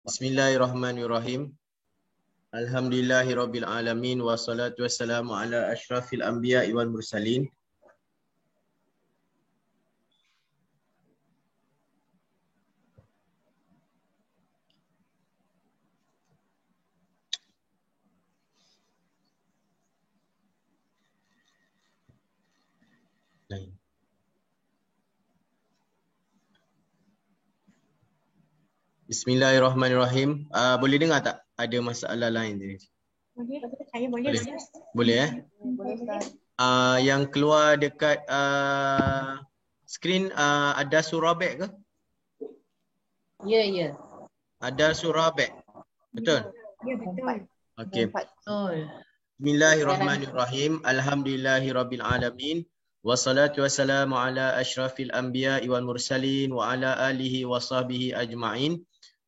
Bismillahirrahmanirrahim. Alhamdulillahirabbil alamin wassalatu wassalamu ala asyrafil anbiya'i wal mursalin. Bismillahirrahmanirrahim. Boleh dengar tak? Ada masalah lain tadi? Boleh, saya boleh. Boleh Boleh, Ustaz. Yang keluar dekat skrin ada surabek ke? Ya. Ada surabek. Betul? Ya, betul. Okey. Betul. Bismillahirrahmanirrahim. Alhamdulillahirabbil alamin. Wassalatu wassalamu ala asyrafil anbiya'i wal mursalin wa ala alihi wa sahbihi ajma'in.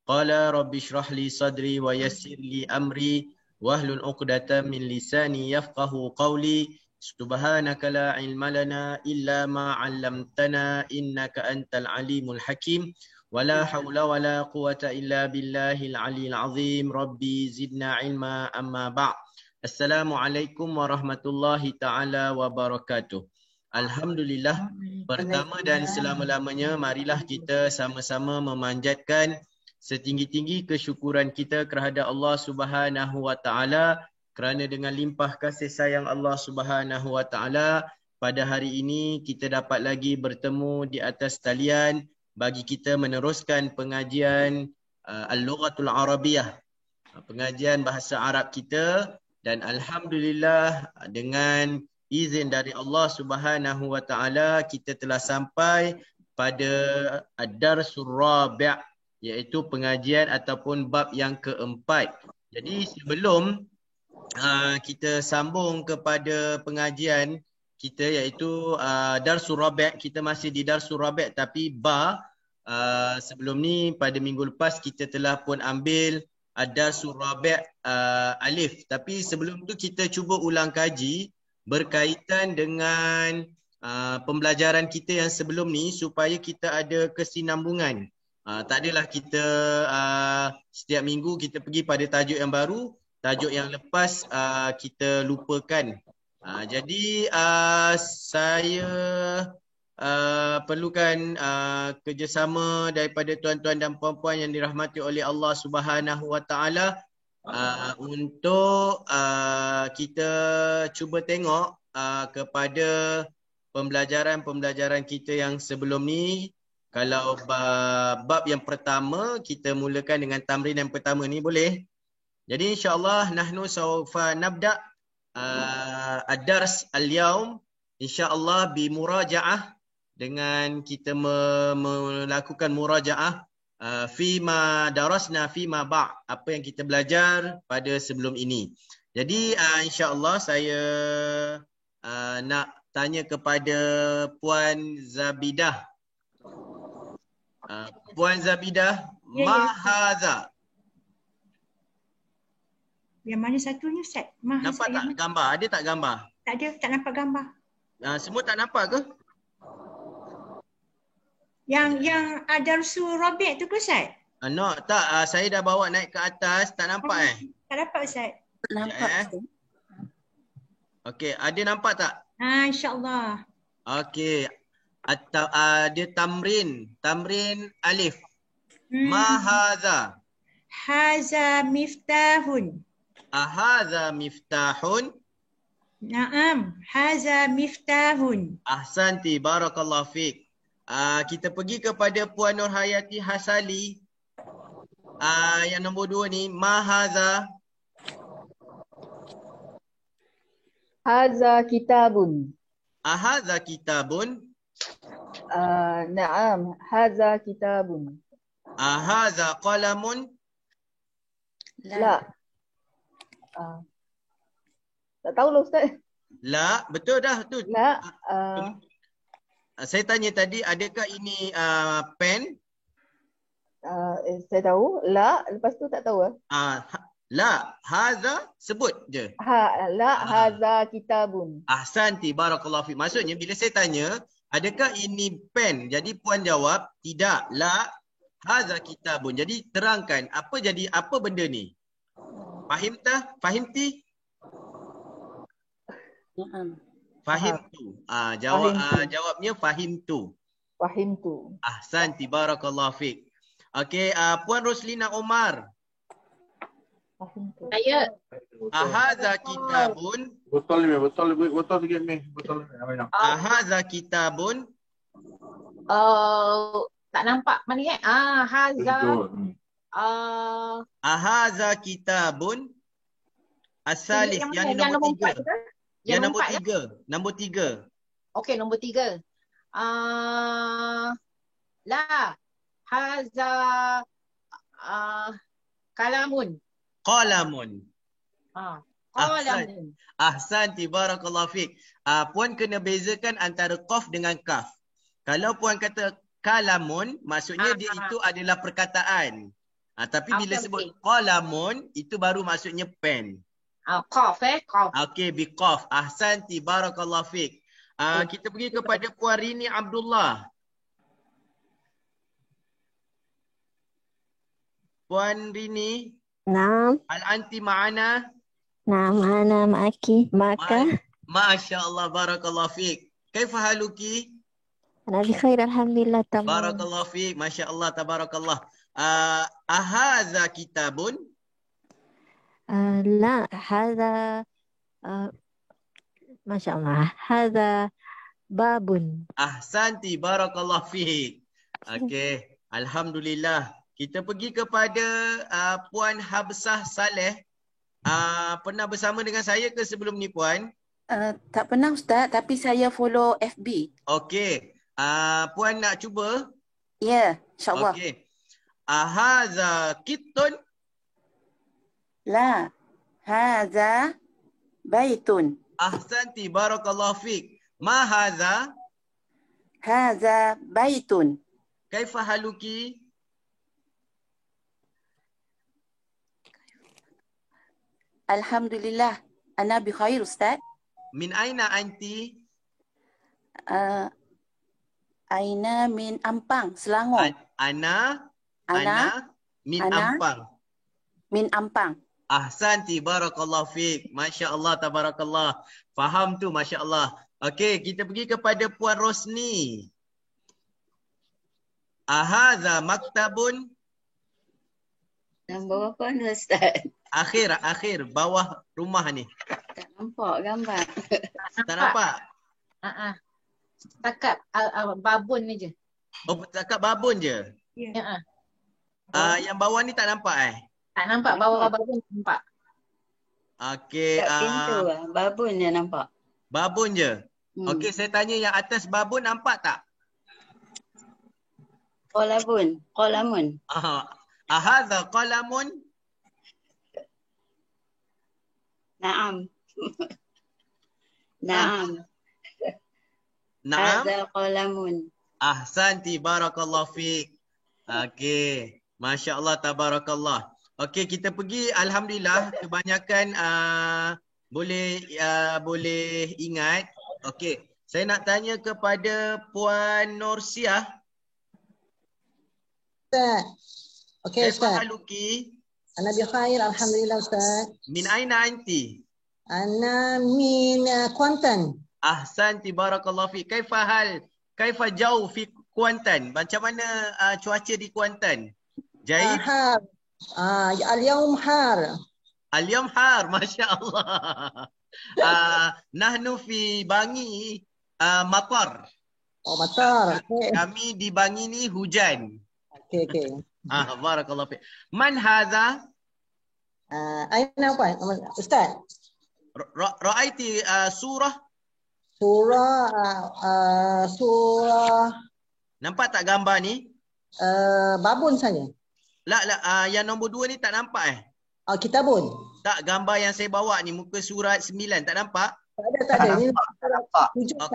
Qala rabbi shrah li sadri wa yassir li amri wahlul 'uqdatam min lisani yafqahu qawli. Subhanaka la ilma lana illa ma 'allamtana innaka antal alimul hakim. Wala haula wala quwata illa billahil aliyil azim. Rabbi zidna ilma amma ba'. Assalamualaikum warahmatullahi taala wabarakatuh. Alhamdulillah, pertama dan selama-lamanya marilah kita sama-sama memanjatkan setinggi-tinggi kesyukuran kita kehadap Allah Subhanahu wa taala kerana dengan limpah kasih sayang Allah Subhanahu wa taala pada hari ini kita dapat lagi bertemu di atas talian bagi kita meneruskan pengajian Al-Lughatul Arabiyah, pengajian bahasa Arab kita, dan alhamdulillah dengan izin dari Allah Subhanahu wa taala kita telah sampai pada Ad-Darsul Rabi', iaitu pengajian ataupun bab yang keempat. Jadi sebelum kita sambung kepada pengajian kita iaitu Darsul Rabi', kita masih di Darsul Rabi' tapi sebelum ni pada minggu lepas kita telah pun ambil Ad-Darsul Rabi' Alif. Tapi sebelum tu kita cuba ulang kaji berkaitan dengan pembelajaran kita yang sebelum ni supaya kita ada kesinambungan. Tak adalah kita setiap minggu kita pergi pada tajuk yang baru, tajuk yang lepas kita lupakan. Jadi saya perlukan kerjasama daripada tuan-tuan dan puan-puan yang dirahmati oleh Allah Subhanahu wa taala untuk kita cuba tengok kepada pembelajaran kita yang sebelum ni. Kalau bab yang pertama kita mulakan dengan tamrin yang pertama ni, boleh? Jadi insya-Allah nahnu sawfa nabda ad-dars al-yaum insya-Allah bi muraja'ah, dengan kita melakukan muraja'ah fima darasna fima ba', apa yang kita belajar pada sebelum ini. Jadi insya-Allah saya nak tanya kepada Puan Zabidah. Puan Zabidah, mahaza. Yang mana satunya, Ustaz? Nampak tak gambar? Ada tak gambar? Tak ada, tak nampak gambar. Semua tak nampak ke? Yang Darsul Rabi' tu ke, Ustaz? No, tak. Saya dah bawa naik ke atas. Tak nampak Tak nampak, Ustaz. Nampak. Okey, ada nampak tak? InsyaAllah. Okey. Atau ada tamrin alif. Mahaza. Haza miftahun. Ahaza miftahun. Naam, haza miftahun. Ahsanti, barakallahu fiik. Kita pergi kepada Puan Nur Hayati Hasali. Yang nombor 2 ni, mahaza. Haza kitabun. Ahaza kitabun. Naam, haza kitabun. Ahaza qalamun. La. Tak tahu lah, Ustaz. La, betul dah tu. La. Saya tanya tadi, adakah ini pen? Saya tahu. La, lepas tu tak tahu. La, haza, sebut je. La, haza kitabun. Ahsanti, barakallahu fiik. Maksudnya bila saya tanya, adakah ini pen? Jadi puan jawab, tidak. La, Hadza kitabun. Jadi terangkan apa benda ni? Fahimta? Fahimti? Fahimtu. Jawabnya fahimtu. Fahimtu. Ahsanti, barakallahu fiik. Okey, Puan Roslina Omar. Fahimtu. Saya. Ahadza kitabun. Botol sikit ni. Botol ni banyak. Ahadza kitabun. Tak nampak mana ni? Haza. Ahadza kitabun. Asalif yang nombor 3. Yang nombor 3. Nombor 3. Okey, nombor 3. La. Haza. Kalamun. Qalamun. Qalamun. Ahsanti, barakallahu fiik. Puan kena bezakan antara qaf dengan kaf. Kalau puan kata kalamun, maksudnya dia itu adalah perkataan. Tapi bila sebut qalamun, itu baru maksudnya pen. Qaf qaf. Okey, bi qaf. Ahsanti, barakallahu fiik. Kita pergi kepada Puan Rini Abdullah. Puan Rini. Naam. Hal anti ma'ana? Naam, ana ma'aki. Maka. Masya Allah, barakallahu fiik. Kaifa haluki? Ana bi khair, alhamdulillah, tamam. Barakallahu fiik, masya Allah, tabarakallah. Ahadza kitabun? La, hadha masya Allah. Hadha babun. Ahsanti, barakallahu fiik. Okey, alhamdulillah. Kita pergi kepada Puan Habsah Saleh. Pernah bersama dengan saya ke sebelum ni, Puan? Tak pernah, Ustaz, tapi saya follow FB. Okey. Puan nak cuba? Ya, insyaAllah. Okey. Ahadza kittun? La, hadza baitun. Ahsanti, barakallahu fiik. Ma hadza? Hadza baitun. Kaifa haluki? Alhamdulillah, ana bi khair, Ustaz. Min aina anti? Aina min Ampang, Selangor. Ana min Ana. Ampang. Min Ampang. Ahsanti, barakallahu fiik. Masya Allah, tabarakallah. Faham tu, masya Allah. Okey, kita pergi kepada Puan Rosni. Ahadza maktabun? Gambar apa ni, Ustaz? Akhir, bawah rumah ni. Tak nampak gambar. Tak nampak? Setakat babun ni je. Oh, cakap babun je? Ya. Yang bawah ni tak nampak Tak nampak bawah babun nampak. Okey. Kat pintu lah. Babun je nampak. Babun je? Okey, saya tanya yang atas babun nampak tak? Qalamun. Ahadza qalamun? Naam. Naam. Naam. Hadza qalamun. Ahsanti, barakallahu fiik. Okey. Masya Allah, tabarakallah. Okey, kita pergi. Alhamdulillah, kebanyakan boleh ingat. Okey, saya nak tanya kepada Puan Norsiah. Ustaz. Okey, Ustaz. Haluki. Ana bi khair, alhamdulillah, Ustaz. Min aina anti? Ana min Kuantan. Ahsanti, barakallahu fiik. Kaifa jauh fi Kuantan? Macam mana cuaca di Kuantan? Jaid? Har. Al-yawm har. Al-yawm har, masya Allah. Nahnu fi Bangi matar. Oh, matar. Okay. Kami di Bangi ni hujan. Okey. Barakallahu fiik. Man hadza? Aina apa? Ustaz. Ra'aiti surah? Surah. Nampak tak gambar ni? Babun saja. Yang nombor 2 ni tak nampak Kitabun. Tak, gambar yang saya bawa ni muka surat 9 tak nampak? Tak ada. Ini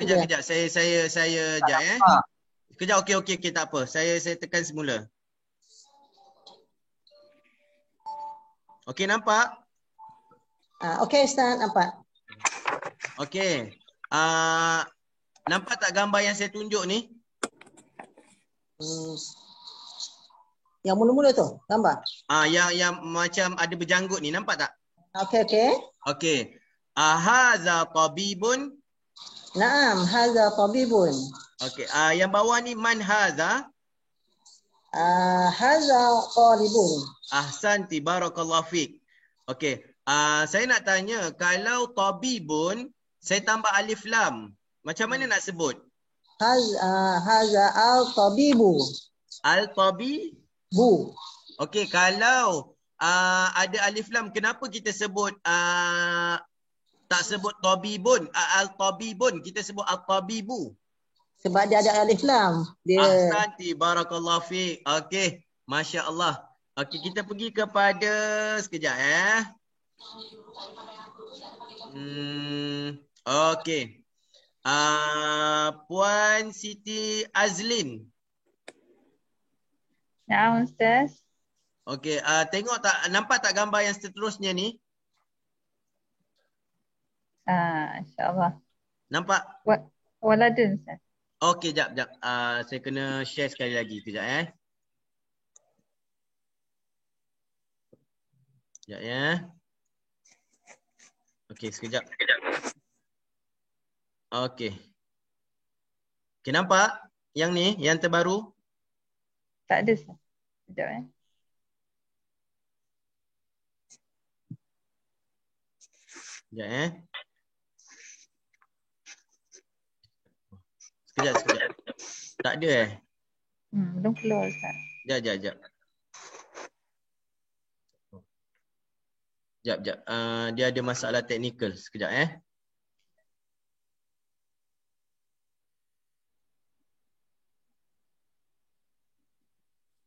Kejap. Saya sekejap Kejap, okey, tak apa. Saya tekan semula. Okey, nampak? Okey, Ustaz, nampak. Okey. Nampak tak gambar yang saya tunjuk ni? Yang mula-mula tu, gambar. Yang macam ada berjanggut ni, nampak tak? Okey. Okey. Hadza tabibun. Naam, hadza tabibun. Okey. Yang bawah ni man hadza? Hadza talibun. Ahsanti, barakallahu fiik. Okey. Saya nak tanya, kalau tabibun saya tambah alif lam, macam mana nak sebut? Hadza al-tabibu. Al-tabibu. Okey, kalau ada alif lam, kenapa kita sebut tak sebut tabibun, al-tabibun, kita sebut al-tabibu? Sebab dia ada alif lam. Ahsanti, barakallahu fiik. Okey, masya-Allah. Okey, kita pergi kepada sekejap Okey. Puan Siti Azlin. Ya, Ustaz. Okey, tengok tak, nampak tak gambar yang seterusnya ni? InsyaAllah. Nampak? Waladun, Ustaz. Okey, jap. Saya kena share sekali lagi. Kejap Sekejap Okey, sekejap. Okey. Okey, nampak? Yang ni, yang terbaru? Tak ada, Ustaz. Sekejap Sekejap Sekejap. Tak ada belum keluar, Ustaz. Sekejap. Sekejap. Dia ada masalah teknikal. Sekejap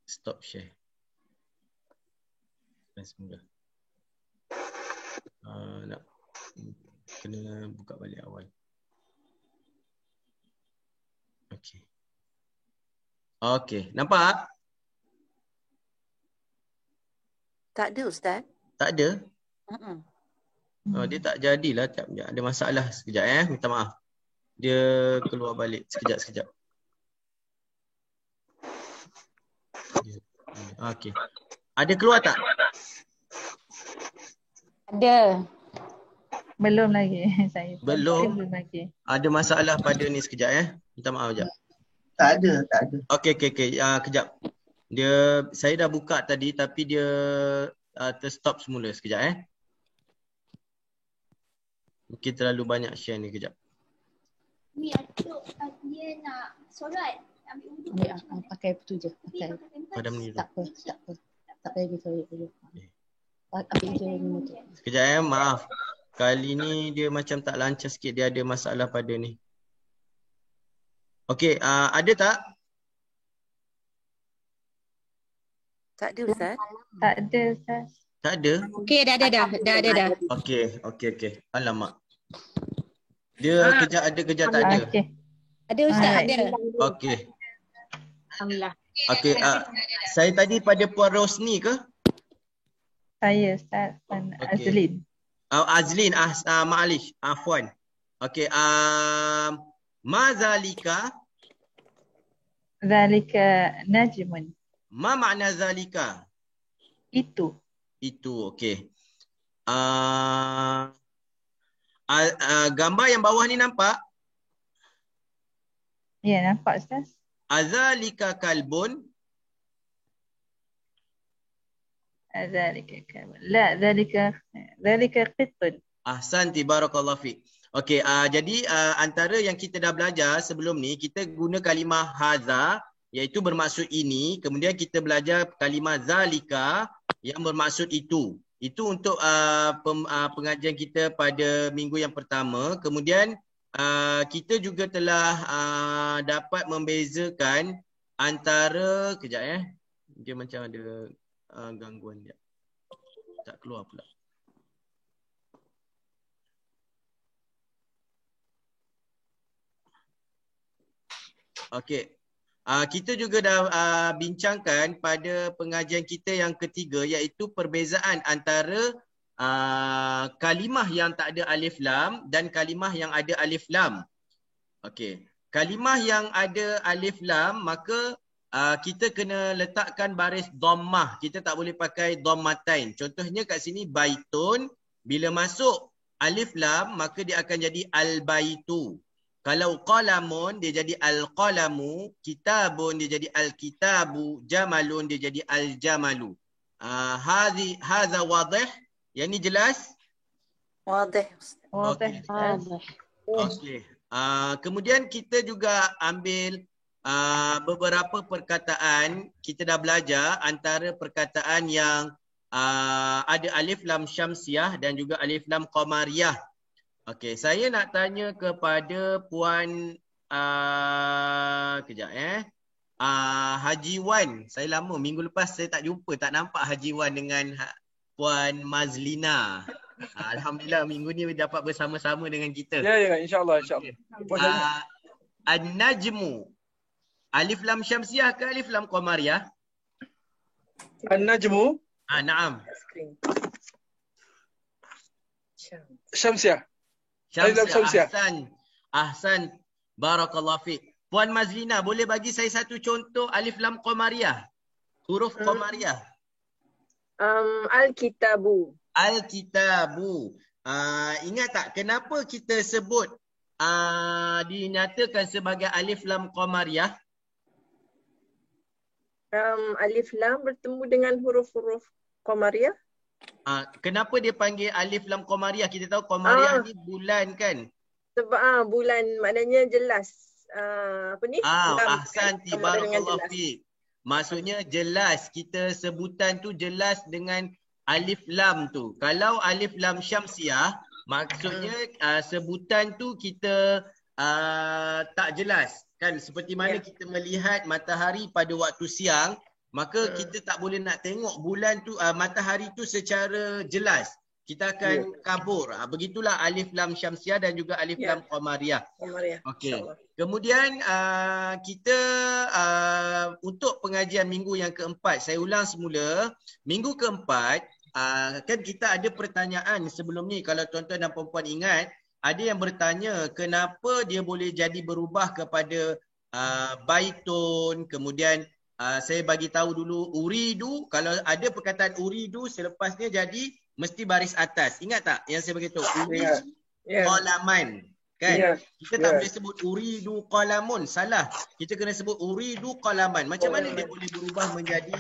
Stop share. Semoga. Nak kena buka balik awal. Okey. Nampak? Tak ada, Ustaz. Tak ada? Dia tak jadilah. Ada masalah. Sekejap minta maaf. Dia keluar balik. Sekejap. Okey. Ada keluar tak? Ada. Belum lagi saya. Belum lagi. Ada masalah pada ni sekejap Minta maaf sekejap. Tak ada. Okey. Kejap. Saya dah buka tadi tapi dia terstop semula sekejap Mungkin terlalu banyak share ni kejap. Ni atuk dia nak solat. Ambil wuduk. Pakai tu je. Padam ni dulu. Tak apa lagi sorry. Ambil je ni. Sekejap maaf. Kali ni dia macam tak lancar sikit. Dia ada masalah pada ni. Okey, ada tak? Tak ada, Ustaz. Tak ada, Ustaz. Tak ada? Okey, dah ada. Okey. Alamak. Dia kejap ada, kejap tak ada. Okey. Ada, Ustaz, ada. Okey. Alhamdulillah. Okey, saya tadi pada Puan Rosni ke? Saya, Ustaz. Azlin. Azlin, ma'alish, afwan. Okey, mazalika? Zalika najmun. Ma makna zalika? Itu, okey. Gambar yang bawah ni nampak? Ya, nampak, Ustaz. Azalika kalbun? Zalika kalbun. La, zalika qittun. Ahsanti, barakallahu fiik. Okey, jadi antara yang kita dah belajar sebelum ni, kita guna kalimah hadza, iaitu bermaksud ini. Kemudian kita belajar kalimah zalika yang bermaksud itu. Itu untuk pengajian kita pada minggu yang pertama. Kemudian kita juga telah dapat membezakan antara, kejap dia macam ada gangguan dia. Tak keluar pula. Okey. Kita juga dah bincangkan pada pengajian kita yang ketiga, iaitu perbezaan antara kalimah yang tak ada alif lam dan kalimah yang ada alif lam. Okey. Kalimah yang ada alif lam, maka kita kena letakkan baris dhammah. Kita tak boleh pakai dhammatain. Contohnya kat sini baitun, bila masuk alif lam maka dia akan jadi al-baitu. Kalau qalamun dia jadi al-qalamu, kitabun dia jadi al-kitabu, jamalun dia jadi al-jamalu. Hadza wadih? Yang ni jelas? Wadih. Okey. Okey. Kemudian kita juga ambil beberapa perkataan. Kita dah belajar antara perkataan yang ada alif lam syamsiah dan juga alif lam qamariyah. Okey, saya nak tanya kepada Puan kejap Haji Wan. Saya lama minggu lepas saya tak jumpa, tak nampak Haji Wan dengan Puan Mazlina. Alhamdulillah minggu ni dapat bersama-sama dengan kita. Ya, insya-Allah. An-najmu. Alif lam syamsiah ke alif lam qamariyah? An-najmu. Naam. Syamsiah. Syamsiah. Ahsan. Barakallahu fiik. Puan Mazlina, boleh bagi saya satu contoh alif lam qamariyah? Huruf qamariyah. Al-kitabu. Al-kitabu. Ingat tak kenapa kita sebut dinyatakan sebagai alif lam qamariyah? Alif lam bertemu dengan huruf-huruf qamariyah. Kenapa dia panggil alif lam qamariyah? Kita tahu qamariyah ni bulan kan? Sebab bulan maknanya jelas. Apa ni? Ahsanti, barakallahu fiik. Maksudnya jelas, kita sebutan tu jelas dengan alif lam tu. Kalau alif lam syamsiah, maksudnya sebutan tu kita tak jelas. Kan seperti mana kita melihat matahari pada waktu siang, maka kita tak boleh nak tengok bulan tu, matahari tu secara jelas. Kita akan kabur. Begitulah alif lam syamsiah dan juga alif lam qamariyah. Okey. Kemudian kita untuk pengajian minggu yang keempat, saya ulang semula, minggu keempat kan kita ada pertanyaan sebelum ni, kalau tuan-tuan dan puan-puan ingat, ada yang bertanya kenapa dia boleh jadi berubah kepada baitun, kemudian saya bagi tahu dulu uridu, kalau ada perkataan uridu selepasnya jadi mesti baris atas. Ingat tak yang saya bagi tahu? Uridu qalaman. Kan? Kita tak boleh sebut uridu qalamun, salah. Kita kena sebut uridu qalaman. Macam mana dia boleh berubah menjadi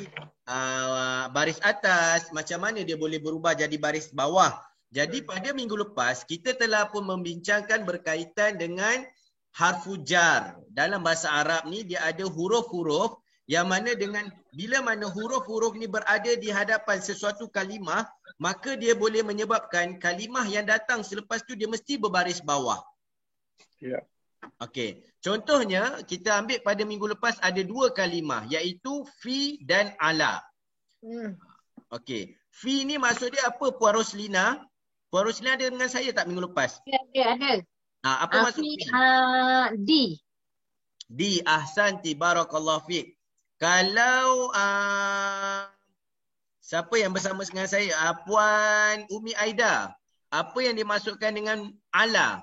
baris atas? Macam mana dia boleh berubah jadi baris bawah? Jadi pada minggu lepas kita telah pun membincangkan berkaitan dengan harfu jar. Dalam bahasa Arab ni dia ada huruf-huruf yang mana dengan bila mana huruf-huruf ni berada di hadapan sesuatu kalimah, maka dia boleh menyebabkan kalimah yang datang selepas tu dia mesti berbaris bawah. Ya. Okey. Contohnya kita ambil pada minggu lepas ada dua kalimah iaitu fi dan ala. Okey. Fi ni maksud dia apa Puan Roslina? Puan Roslina ada dengan saya tak minggu lepas? Ya, ada. Apa maksud fi? Di. Di, ahsanti, barakallahu fiik. Kalau siapa yang bersama dengan saya? Puan Umi Aida. Apa yang dimasukkan dengan ala?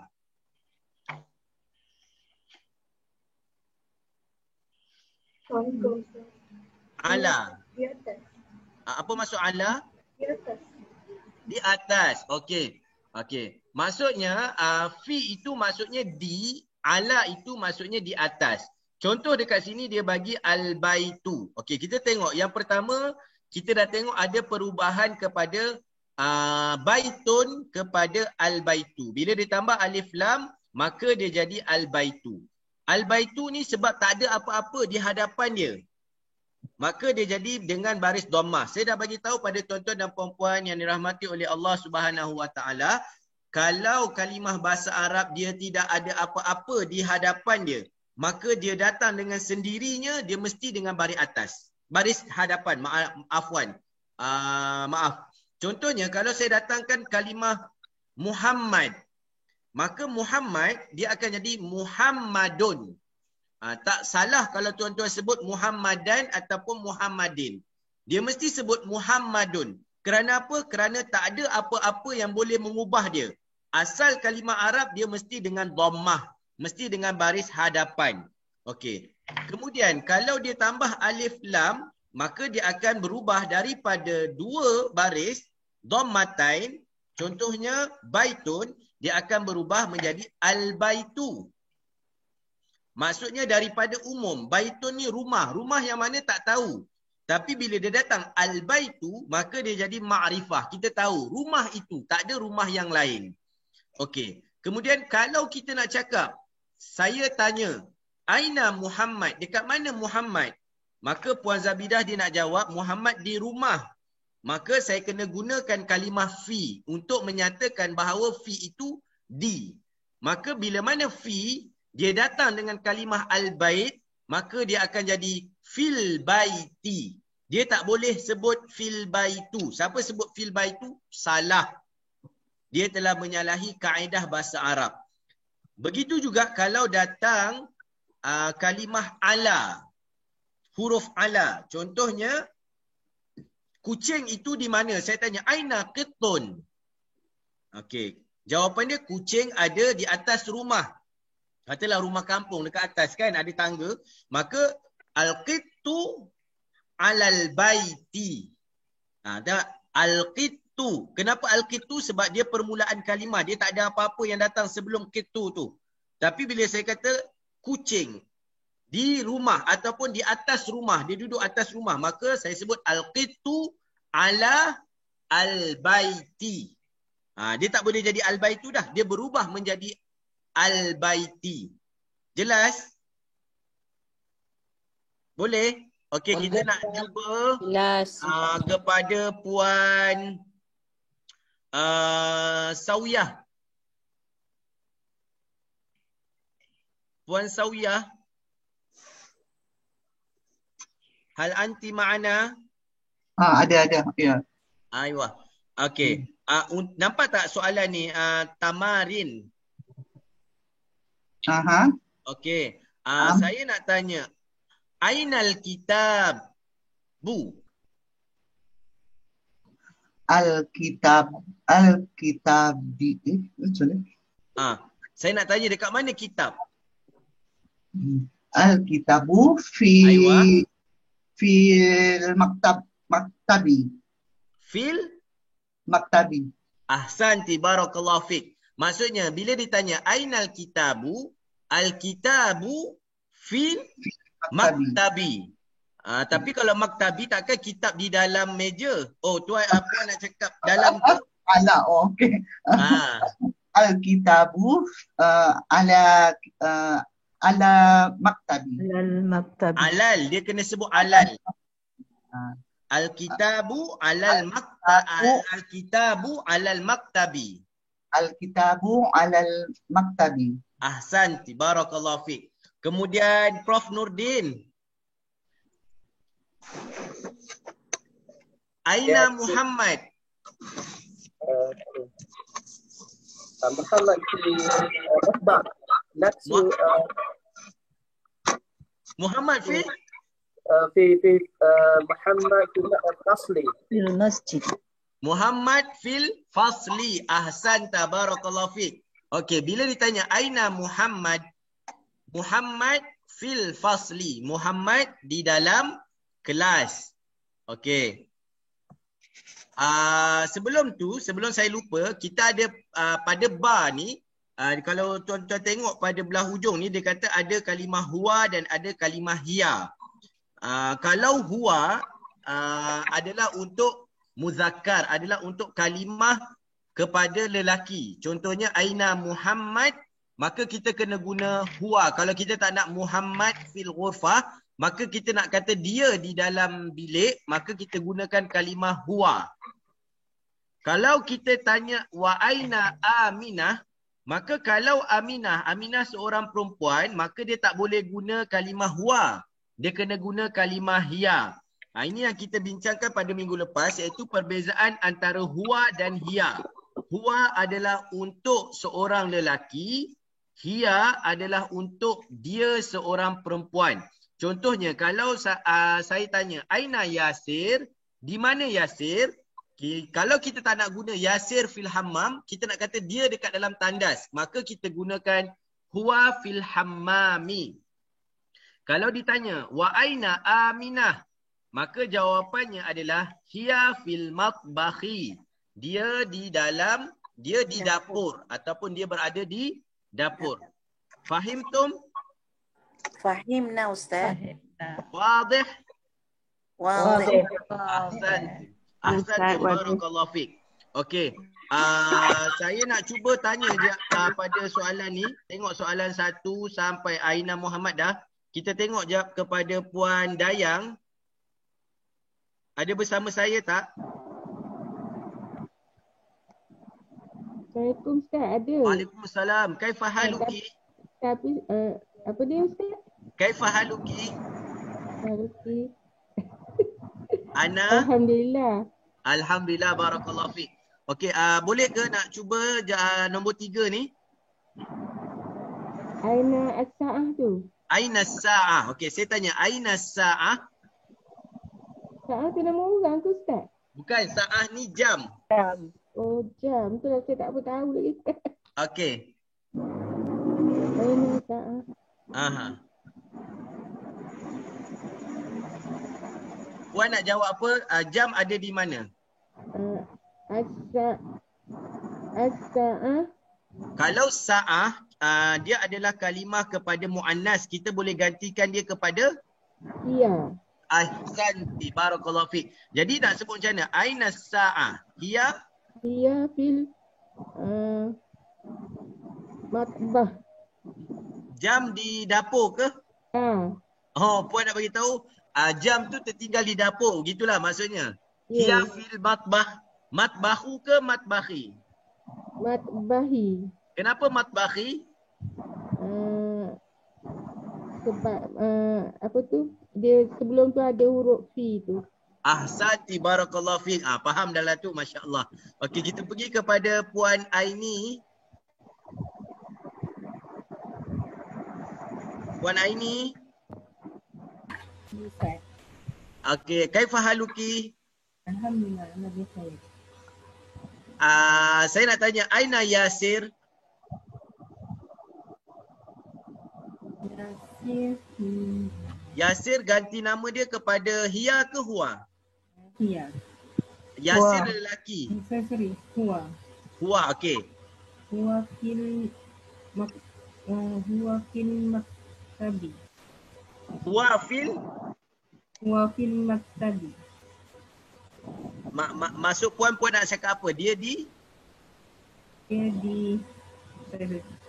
Ala. Di atas. Apa maksud ala? Di atas. Di atas. Okey. Okey. Maksudnya fi itu maksudnya di, ala itu maksudnya di atas. Contoh dekat sini dia bagi al-baitu. Okey, kita tengok yang pertama kita dah tengok ada perubahan kepada baitun kepada al-baitu. Bila ditambah alif lam maka dia jadi al-baitu. Al-baitu ni sebab tak ada apa-apa di hadapan dia, maka dia jadi dengan baris dhammah. Saya dah bagi tahu pada tuan-tuan dan puan-puan yang dirahmati oleh Allah Subhanahu Wa Taala, kalau kalimah bahasa Arab dia tidak ada apa-apa di hadapan dia, maka dia datang dengan sendirinya, dia mesti dengan baris atas. Baris hadapan, maaf. Contohnya kalau saya datangkan kalimah Muhammad, maka Muhammad dia akan jadi Muhammadun. Tak salah kalau tuan-tuan sebut Muhammadan ataupun Muhammadin. Dia mesti sebut Muhammadun. Kerana apa? Kerana tak ada apa-apa yang boleh mengubah dia. Asal kalimah Arab dia mesti dengan dhammah. Mesti dengan baris hadapan. Okey. Kemudian kalau dia tambah alif lam, maka dia akan berubah daripada 2 baris dhammatain, contohnya baitun, dia akan berubah menjadi al-baitu. Maksudnya daripada umum, baitun ni rumah, rumah yang mana tak tahu. Tapi bila dia datang al-baitu, maka dia jadi ma'rifah. Kita tahu rumah itu, tak ada rumah yang lain. Okey. Kemudian kalau kita nak cakap, saya tanya, aina Muhammad? Dekat mana Muhammad? Maka Puan Zabidah dia nak jawab, Muhammad di rumah. Maka saya kena gunakan kalimah fi untuk menyatakan bahawa fi itu di. Maka bila mana fi, dia datang dengan kalimah al-bait, maka dia akan jadi fil baiti. Dia tak boleh sebut fil baitu. Siapa sebut fil baitu? Salah. Dia telah menyalahi kaedah bahasa Arab. Begitu juga kalau datang kalimah ala. Huruf ala. Contohnya, kucing itu di mana? Saya tanya, aina qittun? Okey. Jawapan dia, kucing ada di atas rumah. Katalah rumah kampung dekat atas kan, ada tangga. Maka, al-qittu alal baiti. Al-qittu. Kenapa al-qittu? Sebab dia permulaan kalimah. Dia tak ada apa-apa yang datang sebelum qittu tu. Tapi bila saya kata kucing di rumah ataupun di atas rumah, dia duduk atas rumah, maka saya sebut al-qittu ala al-baiti. Dia tak boleh jadi al-baitu dah. Dia berubah menjadi al-baiti. Jelas? Boleh? Okey, kita nak cuba kepada Puan Sawiyah. Puan Sawiyah, hal anti ma'ana? Ada. Ya. Aywa. Okey. Nampak tak soalan ni? Tamarin. Okey. Saya nak tanya. Ainal kitab? Bu. Al-kitab di saya nak tanya dekat mana kitab? Al-kitabu fil maktabi. Fil maktabi. Ahsanti, barakallahu fik. Maksudnya bila ditanya ainal kitabu, al-kitabu fil maktabi. Tapi kalau maktabi takkan kitab di dalam meja. Oh, tuan apa nak cakap dalam tu? Okey. Al-kitabu ala maktabi. Alal, dia kena sebut alal. Al-kitabu alal maktabi. Al-kitabu alal maktabi. Al-kitabu alal maktabi. Ahsanti, barakallahu fik. Kemudian Prof Nurdin. Aina Muhammad? Muhammad fi masbah. Muhammad fi Muhammad fil fasli. Fil masjid. Muhammad fil fasli. Ahsanta, barakallahu fik. Okey, bila ditanya aina Muhammad? Muhammad fil fasli. Muhammad di dalam kelas. Okey. Sebelum saya lupa, kita ada pada bar ni, kalau tuan-tuan tengok pada belah hujung ni, dia kata ada kalimah huwa dan ada kalimah hiya. Kalau huwa adalah untuk muzakkar, adalah untuk kalimah kepada lelaki. Contohnya aina Muhammad, maka kita kena guna huwa. Kalau kita tak nak Muhammad fil ghurfah, maka kita nak kata dia di dalam bilik, maka kita gunakan kalimah huwa. Kalau kita tanya wa aina Aminah, maka kalau Aminah seorang perempuan, maka dia tak boleh guna kalimah huwa. Dia kena guna kalimah hiya. Ini yang kita bincangkan pada minggu lepas, iaitu perbezaan antara huwa dan hiya. Huwa adalah untuk seorang lelaki, hiya adalah untuk dia seorang perempuan. Contohnya, kalau saya tanya, aina Yasir? Di mana Yasir? Kalau kita tak nak guna Yasir fil hammam, kita nak kata dia dekat dalam tandas. Maka kita gunakan huwa fil hammami. Kalau ditanya wa aina Aminah, maka jawapannya adalah hiya fil matbahi. Dia di dapur ataupun dia berada di dapur. Fahimtum? Fahimna Ustaz. Wadih? Wadih. Ahsan. Barakallahu fiik. Okey. Saya nak cuba tanya je pada soalan ni. Tengok soalan 1 sampai Aina Muhammad dah. Kita tengok je kepada Puan Dayang. Ada bersama saya tak? Assalamualaikum Ustaz, ada. Waalaikumsalam. Kaifa haluki? Tapi apa dia Ustaz? Kaifa haluki? Haluki. Ana? Alhamdulillah. Alhamdulillah, barakallahu fiik. Okey, boleh ke nak cuba nombor 3 ni? Aina as-sa'ah tu. Aina as-sa'ah. Okey, saya tanya Aina as-sa'ah? Sa'ah tu nama orang tu Ustaz? Bukan, sa'ah ni jam. Jam. Oh, jam. Tu lah saya tak tahu lagi. Okey. Aina as-sa'ah. Aha. Puan nak jawab apa? Jam ada di mana? As-sa'ah. Kalau sa'ah, dia adalah kalimah kepada mu'annas. Kita boleh gantikan dia kepada? Iya. Ahsanti, barakallahu fiik. Jadi nak sebut macam mana? Aina sa'ah? Hiya? Hiya fil matbah. Jam di dapur ke? Oh, puan nak bagi tahu jam tu tertinggal di dapur. Gitulah maksudnya. Hiya fil matbah. Matbahu ke matbahi? Matbahi. Kenapa matbahi? Sebab apa tu? Dia sebelum tu ada huruf fi tu. Ahsanti, barakallahu fiik. Faham dah lah tu, masya-Allah. Okey, kita pergi kepada Puan Aini. Puan Aini. Okey, kaifa haluki? Alhamdulillah, lebih baik. Saya nak tanya, Aina Yasir? Yasir ganti nama dia kepada Hiya ke Huwa? Hiya. Yasir lelaki. Sorry, Huwa. Huwa, okey. Huwa fil maktabi. Huwa fil? Huwa fil maktabi. Maksud puan nak cakap apa? Dia di? Dia di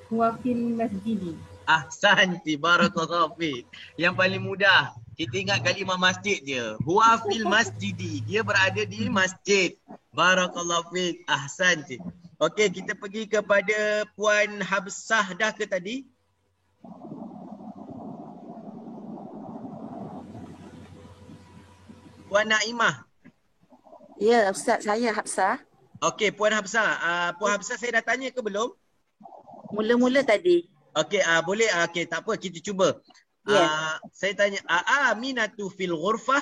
Huwa fil masjidi. Ahsanti, barakallahu fiik. Yang paling mudah, kita ingat kalimah masjid je. Huwa fil masjidi. Dia berada di masjid. Barakallahu fiik. Ahsanti. Okey, kita pergi kepada Puan Habsah dah ke tadi? Puan Naimah. Ya, Ustaz, saya Hafsah. Okey, Puan Hafsah. Puan Hafsah saya dah tanya ke belum? Mula-mula tadi. Okey, boleh. Okey, tak apa, kita cuba. Saya tanya, Aminatu fil ghurfah?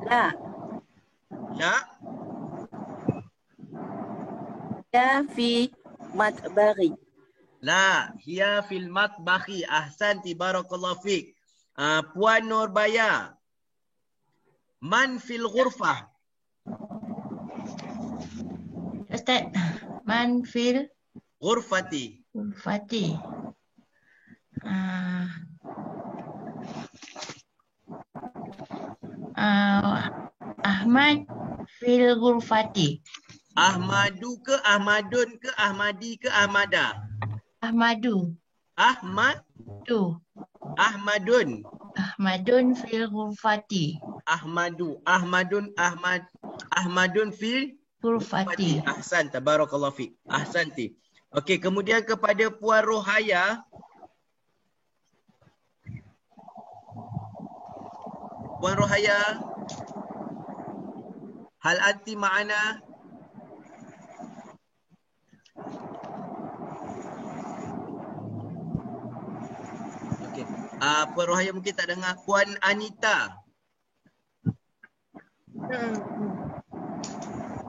La. La? Ya fi matbaghi. La, hiya fil matbakhi. Ahsanti, barakallahu fiik. Puan Nurbaya. Man fil ghurfah? Ustaz, man fil ghurfati. Ghurfati. Ahmad fil ghurfati. Ahmadu ke Ahmadun ke Ahmadi ke Ahmada? Ahmadu. Ahmadu. Ahmadun. Ahmadun fil ghurfati. Ahmadun fil ghurfati. Ahsan, tabarakallahu fiik. Ahsanti. Okey, kemudian kepada Puan Rohaya. Puan Rohaya. Hal anti ma'ana? Okey. Puan Rohaya mungkin tak dengar. Puan Anita.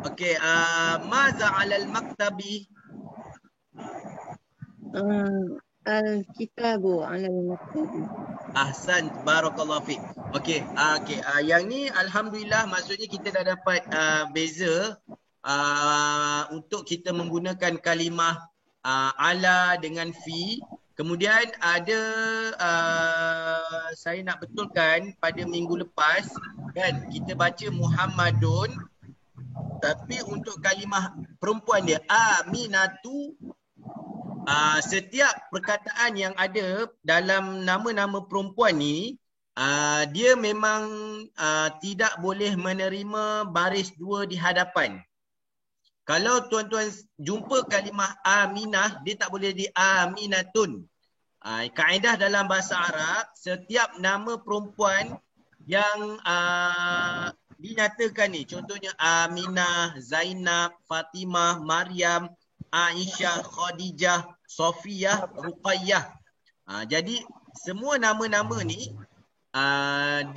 Okey, maza 'alal maktabi? Al-kitabu alal maktabi. Ahsan, barakallahu fiik. Okey, yang ni alhamdulillah maksudnya kita dah dapat beza untuk kita menggunakan kalimah ala dengan fi. Kemudian ada saya nak betulkan pada minggu lepas kan kita baca Muhammadun, tapi untuk kalimah perempuan dia Aminatu, setiap perkataan yang ada dalam nama-nama perempuan ni dia memang tidak boleh menerima baris dua di hadapan. Kalau tuan-tuan jumpa kalimah Aminah, dia tak boleh di Aminatun. Kaedah dalam bahasa Arab, setiap nama perempuan yang dinyatakan ni, contohnya Aminah, Zainab, Fatimah, Maryam, Aisyah, Khadijah, Sofiyah, Ruqayyah. Jadi semua nama-nama ni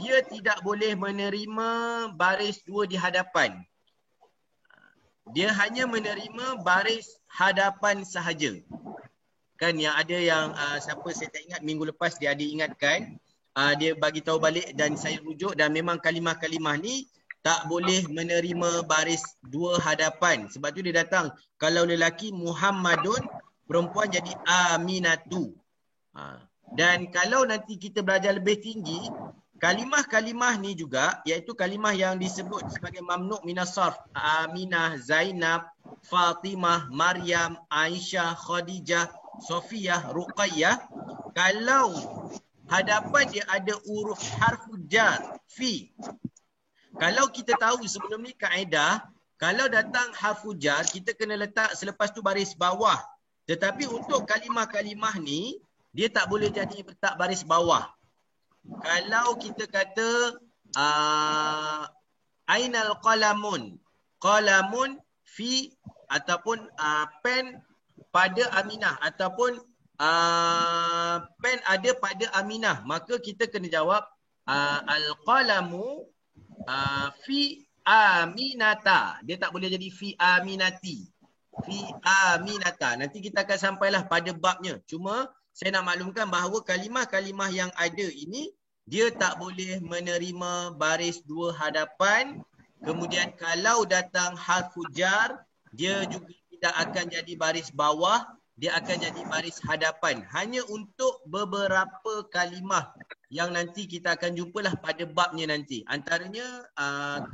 dia tidak boleh menerima baris dua di hadapan. Dia hanya menerima baris hadapan sahaja. Kan yang ada yang siapa saya tak ingat minggu lepas dia ada ingatkan, dia bagi tahu balik dan saya rujuk, dan memang kalimah-kalimah ni tak boleh menerima baris dua hadapan. Sebab tu dia datang kalau lelaki Muhammadun, perempuan jadi Aminatu. Dan kalau nanti kita belajar lebih tinggi, kalimah-kalimah ni juga iaitu kalimah yang disebut sebagai mamnu' minas sarf, Aminah, Zainab, Fatimah, Maryam, Aisyah, Khadijah, Sofiyah, Ruqayyah, kalau hadapan dia ada huruf harful jar, fi. Kalau kita tahu sebelum ni kaedah, kalau datang harful jar kita kena letak selepas tu baris bawah. Tetapi untuk kalimah-kalimah ni dia tak boleh jadi letak baris bawah. Kalau kita kata ainal qalamun, qalamun fi, ataupun pen pada Aminah, ataupun pen ada pada Aminah, maka kita kena jawab al-qalamu fi Aminata. Dia tak boleh jadi fi Aminati, fi Aminata. Nanti kita akan sampailah pada babnya. Cuma saya nak maklumkan bahawa kalimah-kalimah yang ada ini dia tak boleh menerima baris dua hadapan. Kemudian kalau datang harfu jar, dia juga tidak akan jadi baris bawah, dia akan jadi baris hadapan. Hanya untuk beberapa kalimah yang nanti kita akan jumpalah pada babnya nanti. Antaranya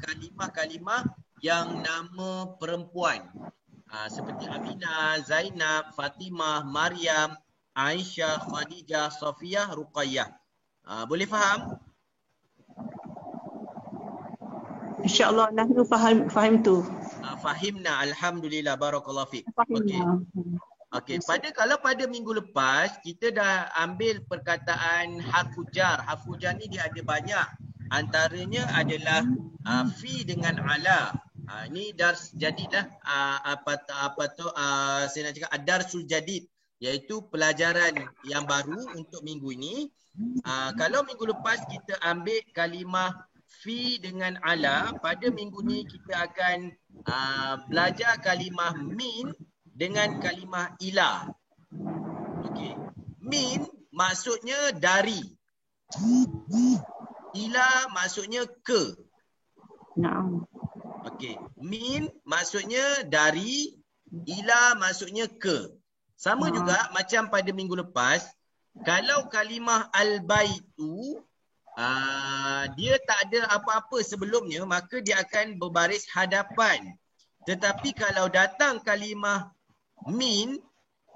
kalimah-kalimah yang nama perempuan. Seperti Aminah, Zainab, Fatimah, Maryam, Aisyah, Khadijah, Sofiyah, Ruqayyah. Boleh faham? InsyaAllah nahnu faham tu. Fahimna, alhamdulillah, barakallahu fiik. Okey, kalau pada minggu lepas kita dah ambil perkataan harfu jar. Harfu jar ni dia ada banyak. Antaranya adalah fi dengan ala. Ini dars jadilah saya nak cakap ad-darsul jadid, iaitu pelajaran yang baru untuk minggu ini. Kalau minggu lepas kita ambil kalimah fi dengan ala, pada minggu ni kita akan belajar kalimah min dengan kalimah ila. Okey. Min maksudnya dari. Ila maksudnya ke. Naam. Okey. Min maksudnya dari, ila maksudnya ke. Sama juga macam pada minggu lepas, kalau kalimah al-baitu dia tak ada apa-apa sebelumnya, maka dia akan berbaris hadapan. Tetapi kalau datang kalimah min,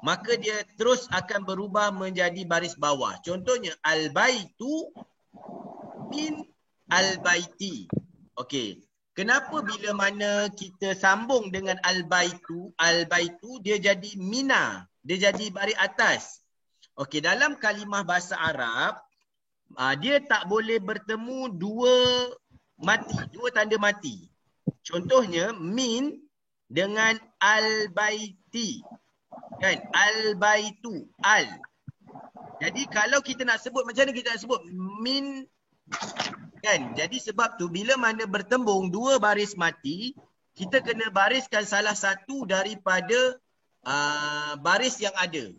maka dia terus akan berubah menjadi baris bawah. Contohnya al-baitu min al-baiti. Okey. Kenapa bila mana kita sambung dengan al-baitu dia jadi mina, dia jadi baris atas. Okey, dalam kalimah bahasa Arab dia tak boleh bertemu dua tanda mati. Contohnya min dengan al-baiti. Kan? Al-baitu, al. Jadi kalau kita nak sebut, macam mana kita nak sebut? Min, kan? Jadi sebab tu bila mana bertembung dua baris mati, kita kena bariskan salah satu daripada baris yang ada.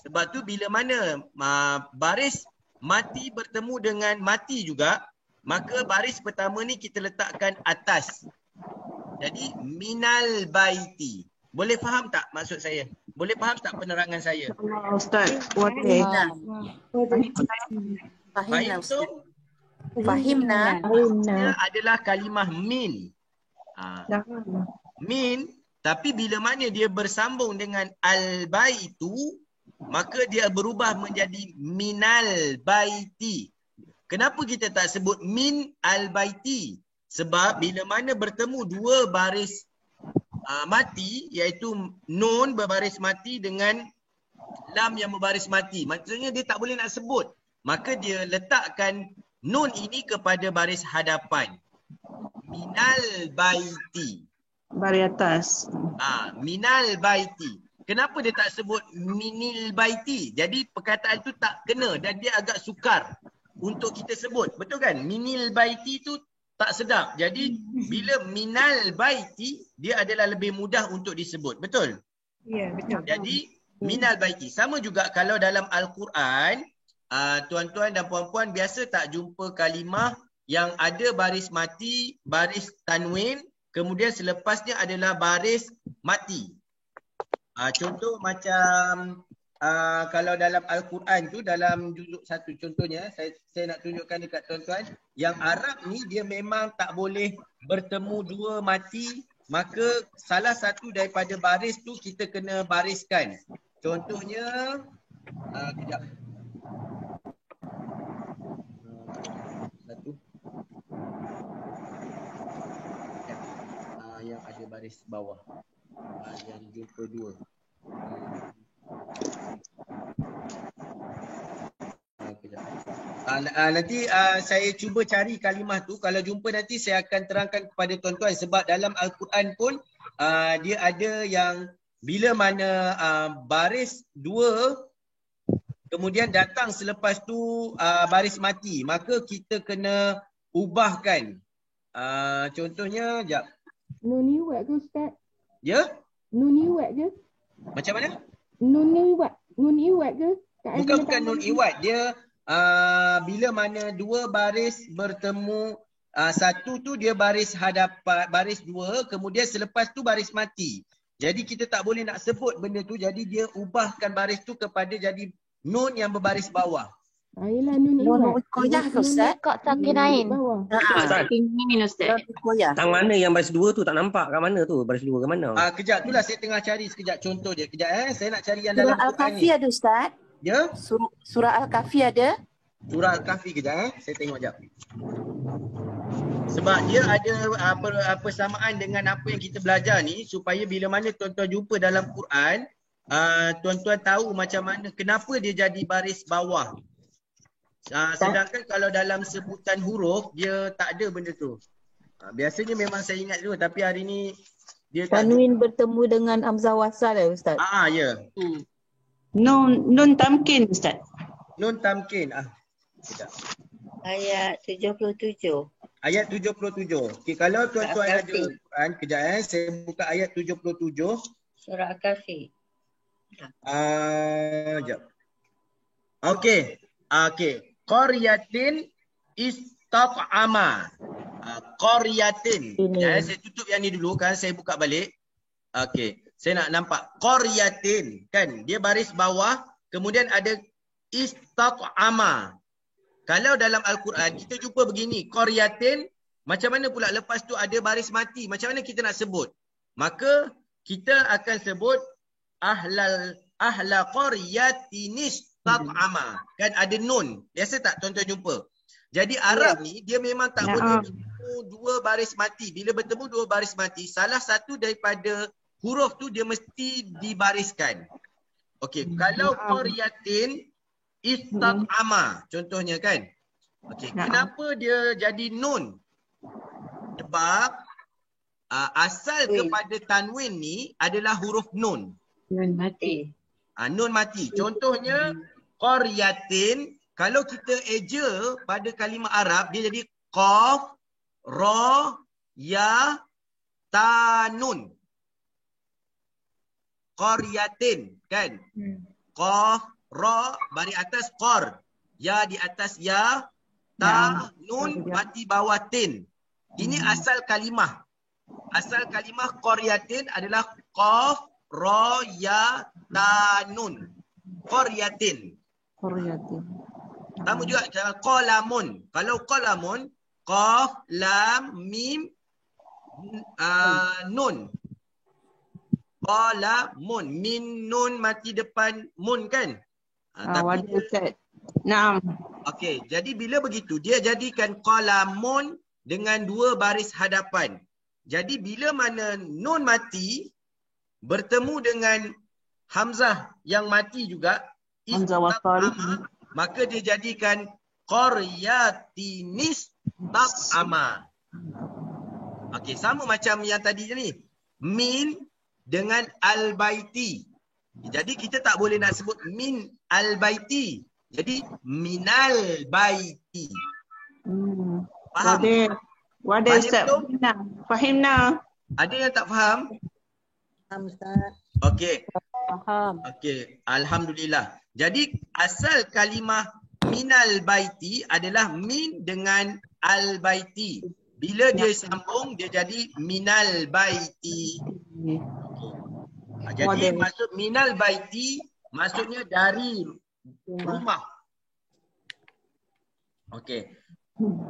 Sebab tu bila mana baris mati bertemu dengan mati juga, maka baris pertama ni kita letakkan atas. Jadi minal baiti. Boleh faham tak maksud saya? Boleh faham tak penerangan saya? Ustaz, boleh. Fahim tu? Fahim nak. Dia adalah kalimah min. Min, tapi bila mana dia bersambung dengan al-baitu, maka dia berubah menjadi minal baiti. Kenapa kita tak sebut min al-baiti? Sebab bila mana bertemu dua baris mati, iaitu nun berbaris mati dengan lam yang berbaris mati, maksudnya dia tak boleh nak sebut. Maka dia letakkan nun ini kepada baris hadapan. Minal baiti. Baris atas. Minal baiti. Kenapa dia tak sebut minil baiti? Jadi perkataan tu tak kena dan dia agak sukar untuk kita sebut. Betul kan? Minil baiti tu tak sedap. Jadi bila minal baiti, dia adalah lebih mudah untuk disebut. Betul? Ya, betul. Jadi minal baiti. Sama juga kalau dalam Al-Quran, tuan-tuan dan puan-puan biasa tak jumpa kalimah yang ada baris mati, baris tanwin, kemudian selepasnya adalah baris mati. Contoh macam kalau dalam Al-Quran tu, dalam juzuk 1 contohnya, saya nak tunjukkan dekat tuan-tuan, yang Arab ni dia memang tak boleh bertemu dua mati, maka salah satu daripada baris tu kita kena bariskan. Contohnya, kejap. Satu. Yang ada baris bawah. Yang jumpa dua. Nanti saya cuba cari kalimah tu. Kalau jumpa nanti saya akan terangkan kepada tuan-tuan. Sebab dalam Al-Quran pun dia ada yang bila mana baris dua kemudian datang selepas tu baris mati, maka kita kena ubahkan. Contohnya, sekejap. Nun iwat ke Ustaz? Ya? Nun iwat ke? Macam mana? Nun iwat ke? Bukan nun iwat. Dia bila mana dua baris bertemu, satu tu dia baris hadapan, baris dua, kemudian selepas tu baris mati. Jadi kita tak boleh nak sebut benda tu, jadi dia ubahkan baris tu kepada jadi nun yang berbaris bawah. Ayolah nun iwat. Koyah ke Ustaz? Kak sakinain. Ustaz. Tang mana yang baris dua tu tak nampak kat mana tu? Baris dua kat mana? Kejap, itulah saya tengah cari sekejap contoh dia. Kejap saya nak cari yang dalam Surah Al-Kahfi ada Ustaz? Ya? Surah Al-Kahfi ada? Surah Al-Kahfi kejap saya tengok sekejap. Sebab dia ada persamaan dengan apa yang kita belajar ni, supaya bila mana tuan-tuan jumpa dalam Quran, tuan-tuan tahu macam mana, kenapa dia jadi baris bawah. Sedangkan kalau dalam sebutan huruf, dia tak ada benda tu. Biasanya memang saya ingat dulu, tapi hari ni dia tanwin bertemu dengan hamzah wasal ya Ustaz? Ya. Nun tamkin Ustaz. Nun tamkin. Ayat 77. Ayat 77. Okay, kalau tuan-tuan ada Quran, kejap saya buka ayat 77. Surah Al-Kahfi. Sekejap. Okey. Qaryatin istat'ama. Qaryatin. Saya tutup yang ni dulu kan, saya buka balik. Okey. Saya nak nampak qaryatin kan, dia baris bawah, kemudian ada istat'ama. Kalau dalam Al-Quran kita jumpa begini, qaryatin, macam mana pula lepas tu ada baris mati, macam mana kita nak sebut? Maka kita akan sebut ahla qaryatin istat'ama. Kan ada nun. Biasa tak tuan-tuan jumpa? Jadi Arab ni dia memang tak boleh bertemu dua baris mati. Bila bertemu dua baris mati, salah satu daripada huruf tu dia mesti dibariskan. Okey, kalau qaryatin istat'ama contohnya kan. Okey, kenapa dia jadi nun? Sebab asal kepada tanwin ni adalah huruf nun. Nun mati. Nun mati. Contohnya qaryatin, kalau kita eja pada kalimah Arab dia jadi qaf, ra, ya, ta, nun. Qaryatin kan. Qaf, ra baris atas qor. Ya di atas ya, ta, nun mati bawah tin. Ini asal kalimah. Asal kalimah qaryatin adalah qaf, ra, ya, ta, nun. Qaryatin. Qaryatin. Sama juga qalamun. Kalau qalamun, qaf, lam, mim, nun. Qalamun. Min nun mati depan mun kan? Wadah Ustaz. Naam. Okey, jadi bila begitu dia jadikan qalamun dengan dua baris hadapan. Jadi bila mana nun mati bertemu dengan hamzah yang mati juga, Hamzah wasal. maka dia jadikan qaryatinis taf'ama. Okey, sama macam yang tadi ni. Min dengan al-baiti. Jadi kita tak boleh nak sebut min al-baiti. Jadi minal baiti. Faham? Wadah Ustaz. Fahimna. Ada yang tak faham? Faham Ustaz. Okey. Faham. Okey, alhamdulillah. Jadi asal kalimah minal baiti adalah min dengan al baiti. Bila dia sambung dia jadi minal baiti. Jadi maksud minal baiti maksudnya dari rumah. Okey.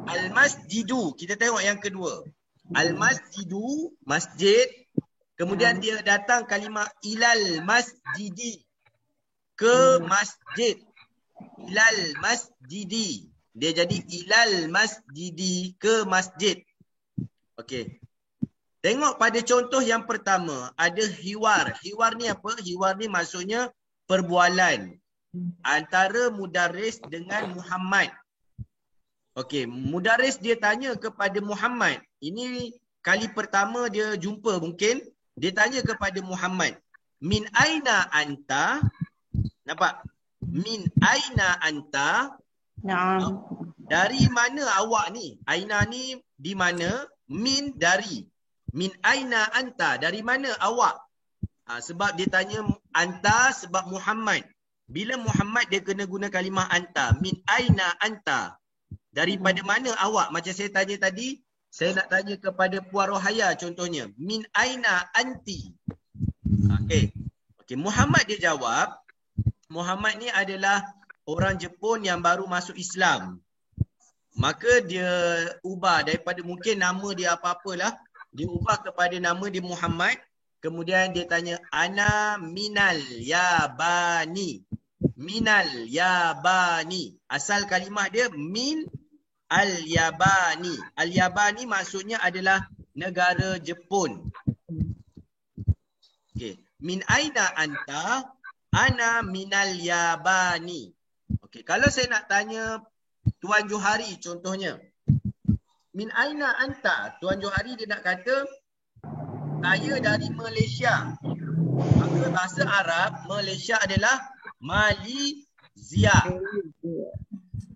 Al-masjidu, kita tengok yang kedua. Al-masjidu, masjid. Kemudian dia datang kalimah ilal masjidi. Ke masjid. Ilal masjidi. Dia jadi ilal masjidi, ke masjid. Okey. Tengok pada contoh yang pertama, ada hiwar. Hiwar ni apa? Hiwar ni maksudnya perbualan antara mudaris dengan Muhammad. Okey, mudaris dia tanya kepada Muhammad. Ini kali pertama dia jumpa mungkin. Dia tanya kepada Muhammad. Min aina anta? Nampak? Min aina anta? Naam. Dari mana awak ni? Aina ni di mana? Min dari. Min aina anta? Dari mana awak? Sebab dia tanya anta sebab Muhammad. Bila Muhammad dia kena guna kalimah anta. Min aina anta? Daripada mana awak? Macam saya tanya tadi, saya nak tanya kepada Puan Rohaya contohnya. Min aina anti? Okey. Okey, Muhammad dia jawab, Muhammad ni adalah orang Jepun yang baru masuk Islam. Maka dia ubah daripada mungkin nama dia apa-apalah, dia ubah kepada nama dia Muhammad. Kemudian dia tanya ana minal yabani. Minal yabani. Asal kalimah dia min al-yabani. Al-yabani maksudnya adalah negara Jepun. Okey. Min aina anta? Ana minal yabani. Okey, kalau saya nak tanya Tuan Johari contohnya. Min aina anta? Tuan Johari dia nak kata saya dari Malaysia. Maka bahasa Arab Malaysia adalah Malaysia.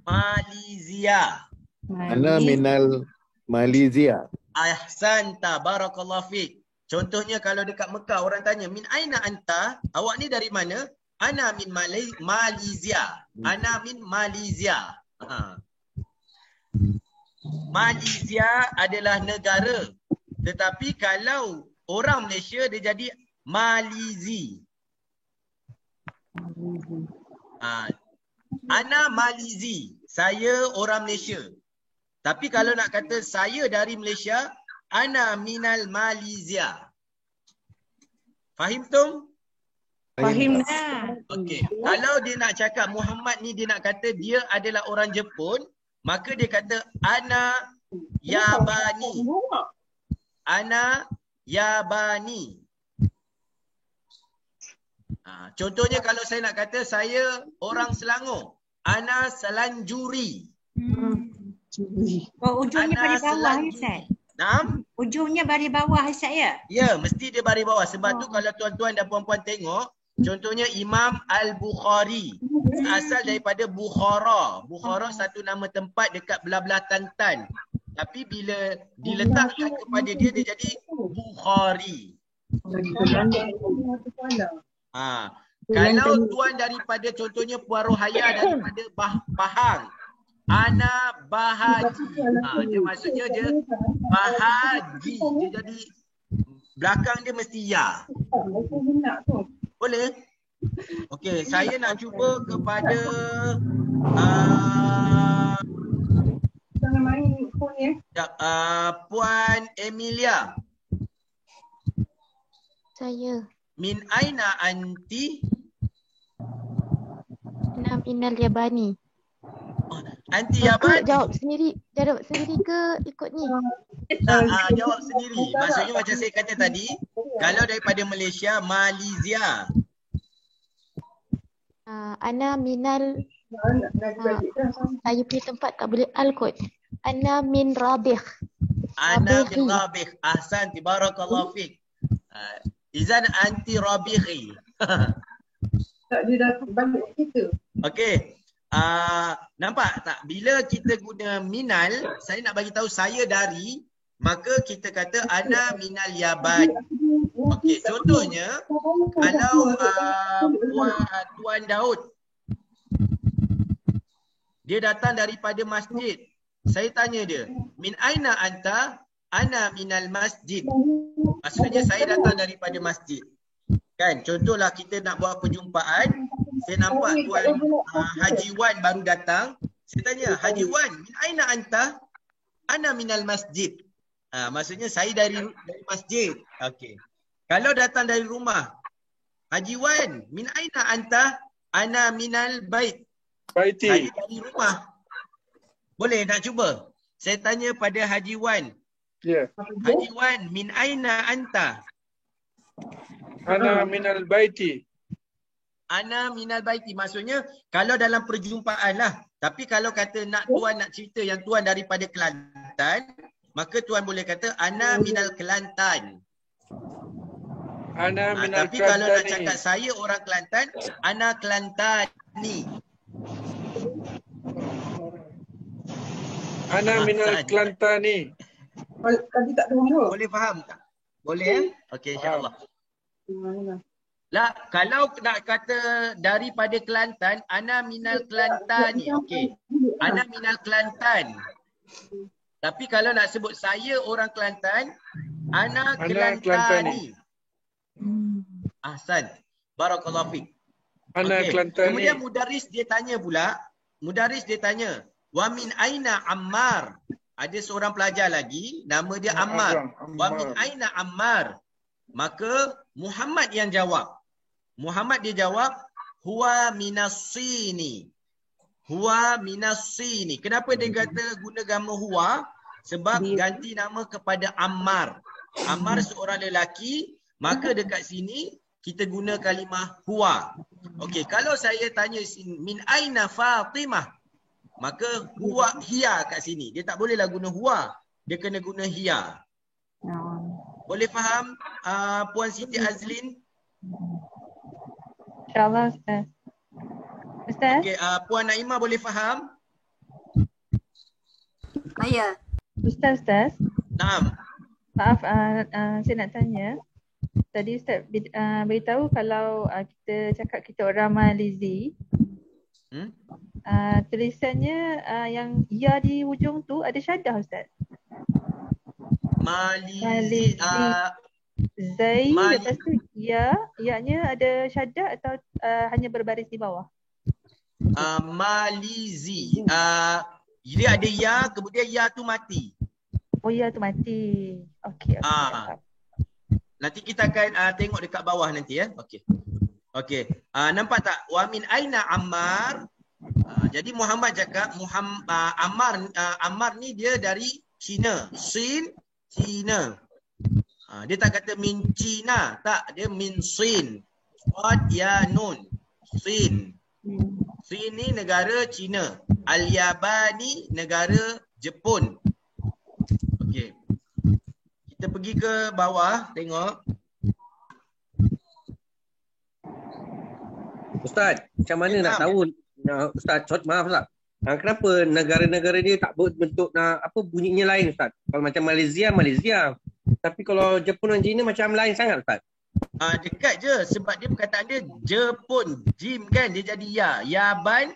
Malaysia. Ana minal Malaysia. Ahsanta, barakallahu fiik. Contohnya kalau dekat Mekah orang tanya, min aina anta? Awak ni dari mana? Ana min Malaysia. Ana min Malaysia. Malaysia adalah negara. Tetapi kalau orang Malaysia dia jadi Malizi. Ana Malizi. Saya orang Malaysia. Tapi kalau nak kata saya dari Malaysia, ana minal Malaysia. Fahim tum? Fahim. Okey. Kalau dia nak cakap Muhammad ni dia nak kata dia adalah orang Jepun, maka dia kata ana yabani. Ana yabani. Contohnya kalau saya nak kata saya orang Selangor, ana Selanjuri. Oh, ujungnya bari bawah ya, Ustaz? Naam? Ujungnya bari bawah, Ustaz ya? Ya, mesti dia bari bawah. Sebab tu kalau tuan-tuan dan puan-puan tengok, contohnya Imam Al-Bukhari. Asal daripada Bukhara. Bukhara satu nama tempat dekat belah-belah Tantan. Tapi bila diletakkan kepada dia, dia jadi Bukhari. Kalau tuan daripada contohnya Puan Rohaya daripada Pahang, ana bahaji. Dia maksudnya dia bahaji. Dia jadi belakang dia mesti ya. Boleh? Okey, saya nak cuba kepada Puan Emilia. Saya. Min aina anti? Ana minal yabani. Anti yabani? Jawab sendiri ke ikut ni? Jawab sendiri. Maksudnya macam saya kata tadi, kalau daripada Malaysia, Malaysia. Ana minal saya punya tempat tak boleh al-kot. Ana min Rabih. Ana min Rabih. Ahsan, barakallahu fiik. Izan anti Rabihi. Tak dia dah balik kita. Okey. Nampak tak? Bila kita guna minal, saya nak bagi tahu saya dari, maka kita kata ana minal yaban. Okey, contohnya kalau Tuan Daud dia datang daripada masjid. Saya tanya dia, min aina anta? Ana minal masjid. Maksudnya saya datang daripada masjid. Kan, contohlah kita nak buat perjumpaan, saya nampak Tuan Haji Wan baru datang. Saya tanya, Haji Wan, min aina anta? Ana minal masjid. Maksudnya saya dari masjid. Okey. Kalau datang dari rumah, Haji Wan, min aina anta? Ana minal bait. Baiti. Saya dari rumah. Boleh nak cuba? Saya tanya pada Haji Wan. Ya. Haji Wan, min aina anta? Ana minal baiti. Ana minal baiti. Maksudnya kalau dalam perjumpaan lah. Tapi kalau kata nak tuan nak cerita yang tuan daripada Kelantan, maka tuan boleh kata ana minal Kelantan. Ana minal tapi kalau nak cakap saya orang Kelantan, ana Kelantani. Ana minal Kelantani. Tadi tak dengar. Boleh faham tak? Boleh? Okey, insya-Allah. Lah, kalau nak kata daripada Kelantan, ana minal Kelantani. Okey. Ana minal Kelantan. Tapi kalau nak sebut saya orang Kelantan, ana Kelantani. Ahsan. Barakallahu fiik. Ana Kelantani. Kemudian mudaris dia tanya pula, wa min aina Ammar? Ada seorang pelajar lagi, nama dia Ammar. Wa min aina Ammar? Maka Muhammad yang jawab. Muhammad dia jawab, huwa minassini. Huwa minassini. Kenapa dia kata guna gambar huwa? Sebab ganti nama kepada Ammar. Ammar seorang lelaki, maka dekat sini kita guna kalimah huwa. Okey, kalau saya tanya min aina Fatimah? Maka huwa hiya kat sini. Dia tak bolehlah guna huwa. Dia kena guna hiya. Boleh faham Puan Siti Azlin? InsyaAllah Ustaz. Ustaz? Okay, Puan Naimah boleh faham? Ya. Ustaz. Naam. Maaf, saya nak tanya. Tadi Ustaz beritahu kalau kita cakap kita orang Malizi. Tulisannya yang ya di hujung tu ada syaddah Ustaz. Malizi. Zai lepas tu ya-nya ada syaddah atau hanya berbaris di bawah? Malizi. Dia ada ya, kemudian ya tu mati. Oh ya tu mati. Okey. Nanti kita akan tengok dekat bawah nanti ya. Okey. Nampak tak? Wa min aina Ammar? Jadi Muhammad cakap Ammar ni dia dari China. Sin, China. Dia tak kata min China, tak, dia min Sin. Swad ya nun. Sin. Sin ni negara China. Al-Yabani negara Jepun. Okey. Kita pergi ke bawah tengok. Ustaz, macam mana nak tahu Ustaz, maaf Ustaz. Kenapa negara-negara dia tak bentuk bunyinya lain Ustaz? Kalau macam Malaysia. Tapi kalau Jepun dan China macam lain sangat Ustaz. Dekat je sebab dia perkataan dia Jepun. Jim kan dia jadi ya. Yaban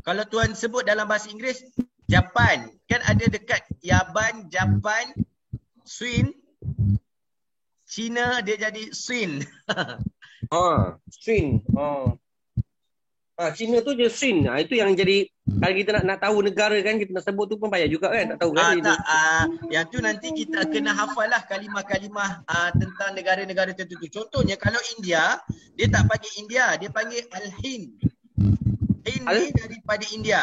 kalau tuan sebut dalam bahasa Inggeris Japan. Kan ada dekat Yaban, Japan, Swin. China dia jadi Swin. Swin. China tu je Swin. Itu yang jadi kalau kita nak tahu negara kan kita nak sebut tu pun payah juga kan. Tak tahu kan. Yang tu nanti kita kena hafal lah kalimah-kalimah tentang negara-negara tertentu. Contohnya kalau India, dia tak panggil India, dia panggil Al-Hind. Hind ni daripada India.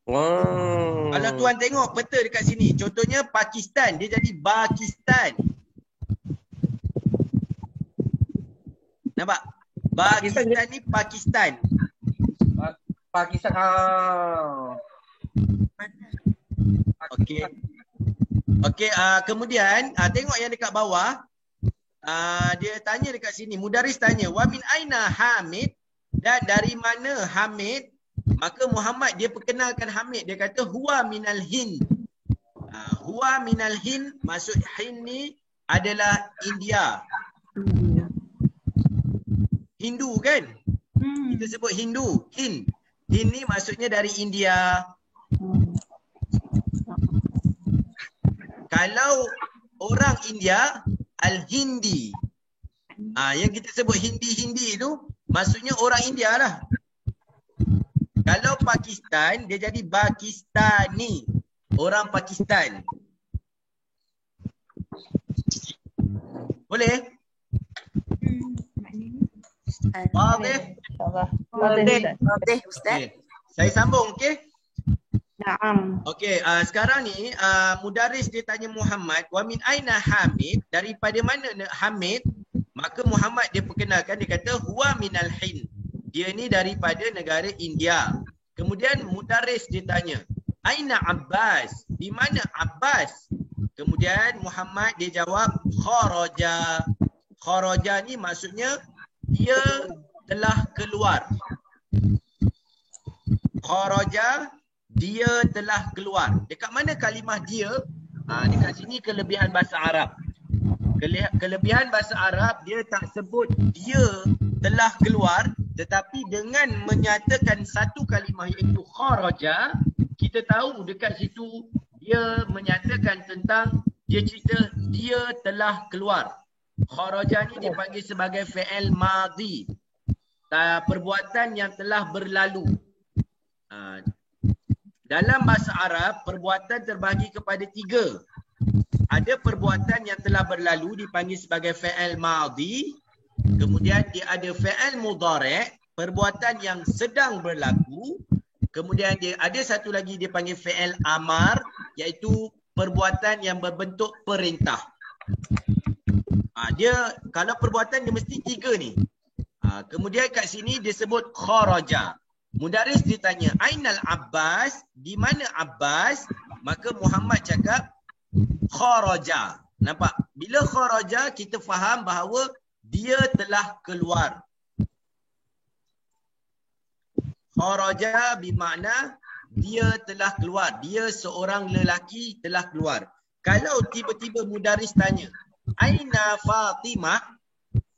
Kalau tuan tengok peta dekat sini, contohnya Pakistan, dia jadi Pakistan. Nampak? Pakistan ni Pakistan. Pakistan. Okey. Okey, kemudian tengok yang dekat bawah. Dia tanya dekat sini, Mudaris tanya, wa min aina Hamid? Dan dari mana Hamid? Maka Muhammad dia perkenalkan Hamid, dia kata huwa minal Hind. Huwa minal Hind, maksud Hind ni adalah India. Hindu kan? Kita sebut Hindu, Hind. Hind ni maksudnya dari India. Kalau orang India, Al-Hindi. Yang kita sebut Hindi-Hindi tu maksudnya orang India lah. Kalau Pakistan, dia jadi Pakistani. Orang Pakistan. Boleh? Boleh? Boleh, Ustaz. Saya sambung, okey? Naam. Okey, sekarang ni Mudaris dia tanya Muhammad, wa min aina Hamid? Daripada mana Hamid? Maka Muhammad dia perkenalkan, dia kata huwa minal Hind. Dia ni daripada negara India. Kemudian Mudaris dia tanya, aina Abbas? Di mana Abbas? Kemudian Muhammad dia jawab kharaja. Kharaja ni maksudnya dia telah keluar. Kharaja, dia telah keluar. Dekat mana kalimah dia? Dekat sini kelebihan bahasa Arab. Kelebihan bahasa Arab, dia tak sebut dia telah keluar, tetapi dengan menyatakan satu kalimah iaitu kharaja, kita tahu dekat situ dia menyatakan tentang, dia cerita dia telah keluar. Kharaja ni dipanggil sebagai fi'il madhi, perbuatan yang telah berlalu. Dalam bahasa Arab, perbuatan terbahagi kepada 3. Ada perbuatan yang telah berlalu dipanggil sebagai fi'il madhi. Kemudian dia ada fi'il mudhari', perbuatan yang sedang berlaku. Kemudian dia ada satu lagi dia panggil fi'il amar, iaitu perbuatan yang berbentuk perintah. Dia kalau perbuatan dia mesti 3 ni. Kemudian kat sini dia sebut kharaja. Mudaris ditanya, ainal Abbas? Di mana Abbas? Maka Muhammad cakap kharaja. Nampak? Bila kharaja kita faham bahawa dia telah keluar. Kharaja bermakna dia telah keluar. Dia seorang lelaki telah keluar. Kalau tiba-tiba Mudaris tanya, aina Fatimah?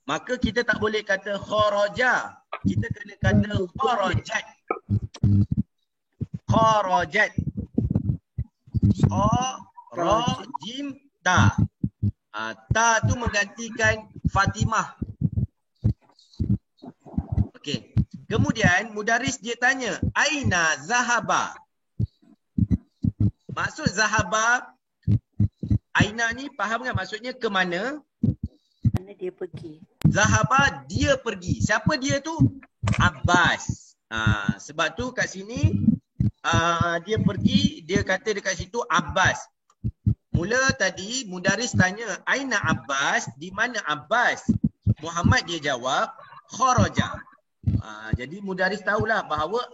Maka kita tak boleh kata kharaja. Kita kena kata kharajat. Kharajat. Kharajim ta. Ta tu menggantikan Fatimah. Okey. Kemudian Mudaris dia tanya, aina zahaba? Maksud zahaba, aina ni faham kan maksudnya ke mana? Mana dia pergi? Zahaba, dia pergi. Siapa dia tu? Abbas. Sebab tu kat sini dia pergi, dia kata dekat situ Abbas. Mula tadi Mudaris tanya, aina Abbas? Di mana Abbas? Muhammad dia jawab kharaja. Jadi Mudaris tahulah bahawa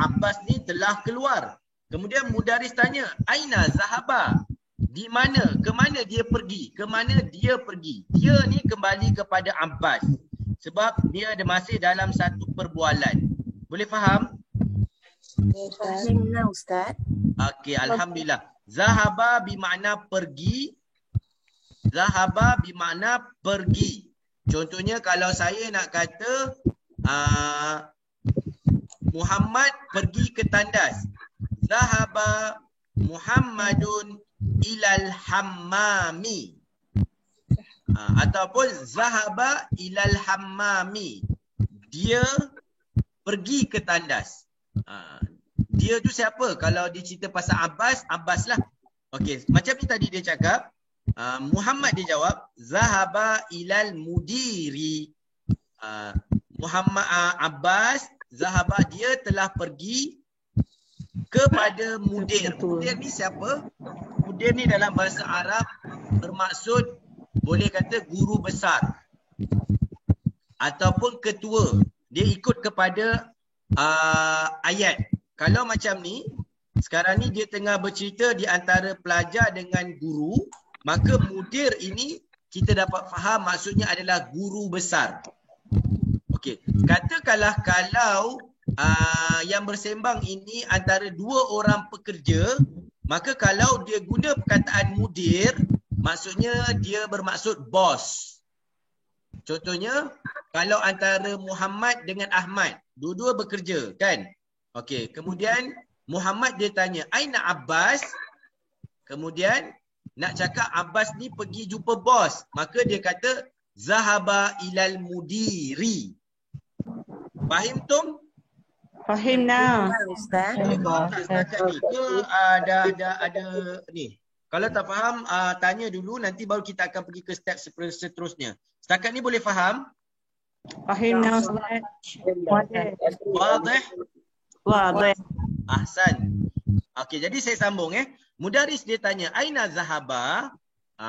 Abbas ni telah keluar. Kemudian Mudaris tanya, aina zahaba? Di mana? Ke mana dia pergi? Ke mana dia pergi? Dia ni kembali kepada Abbas. Sebab dia ada masih dalam satu perbualan. Boleh faham? Faham Ustaz. Okey, alhamdulillah. Zahaba bermakna pergi. Zahaba bermakna pergi. Contohnya kalau saya nak kata Muhammad pergi ke tandas. Zahaba Muhammadun ilal hammami. Ataupun zahaba ilal hammami. Dia pergi ke tandas. Dia tu siapa? Kalau dia cerita pasal Abbas, Abbas lah. Okey, macam ni tadi dia cakap, Muhammad dia jawab, zahaba ilal mudiri. Muhammad Abbas, zahaba dia telah pergi kepada mudir. Mudir ni siapa? Mudir ni dalam bahasa Arab bermaksud boleh kata guru besar ataupun ketua. Dia ikut kepada ayat. Kalau macam ni, sekarang ni dia tengah bercerita di antara pelajar dengan guru, maka mudir ini kita dapat faham maksudnya adalah guru besar. Okey, katakanlah kalau yang bersembang ini antara dua orang pekerja, maka kalau dia guna perkataan mudir, maksudnya dia bermaksud bos. Contohnya, kalau antara Muhammad dengan Ahmad, dua-dua bekerja kan? Okey, kemudian Muhammad dia tanya, Aina Abbas? Kemudian nak cakap Abbas ni pergi jumpa bos, maka dia kata zahaba ilal mudiri. Fahim tum? Fahim now. Ustaz. Ada ni. Kalau tak faham, tanya dulu, nanti baru kita akan pergi ke step seterusnya. Setakat ni boleh faham? Fahim now, Ustaz. Wadih? Wadih. Ahsan. Okey, jadi saya sambung Mudaris dia tanya, Aina zahaba?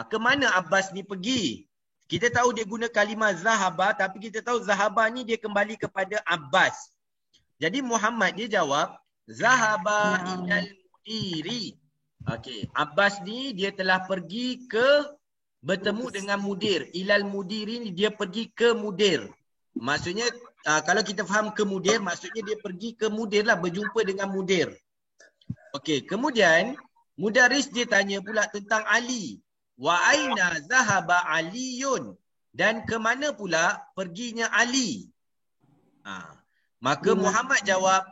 Ke mana Abbas ni pergi? Kita tahu dia guna kalimah zahaba, tapi kita tahu zahaba ni dia kembali kepada Abbas. Jadi Muhammad dia jawab, zahaba ilal mudiri. Okey, Abbas ni dia telah pergi ke bertemu dengan mudir. Ilal mudiri ni dia pergi ke mudir. Maksudnya kalau kita faham ke mudir, maksudnya dia pergi ke mudir lah, berjumpa dengan mudir. Okey, kemudian Mudaris dia tanya pula tentang Ali. Wa aina zahaba Aliyun? Dan ke mana pula perginya Ali? Maka Muhammad jawab,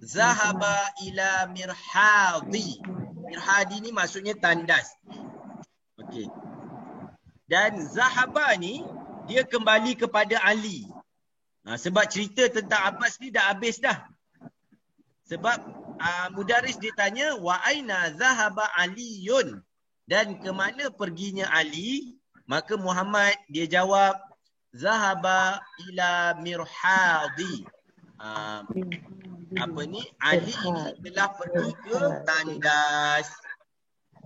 zahaba ila mirhadi. Mirhadi ni maksudnya tandas. Okey. Dan zahaba ni dia kembali kepada Ali. Sebab cerita tentang Abbas ni dah habis dah. Sebab Mudaris dia tanya, wa aina zahaba Aliyun? Dan ke mana perginya Ali? Maka Muhammad dia jawab, zahaba ila mirhadi. Ali telah pergi ke tandas.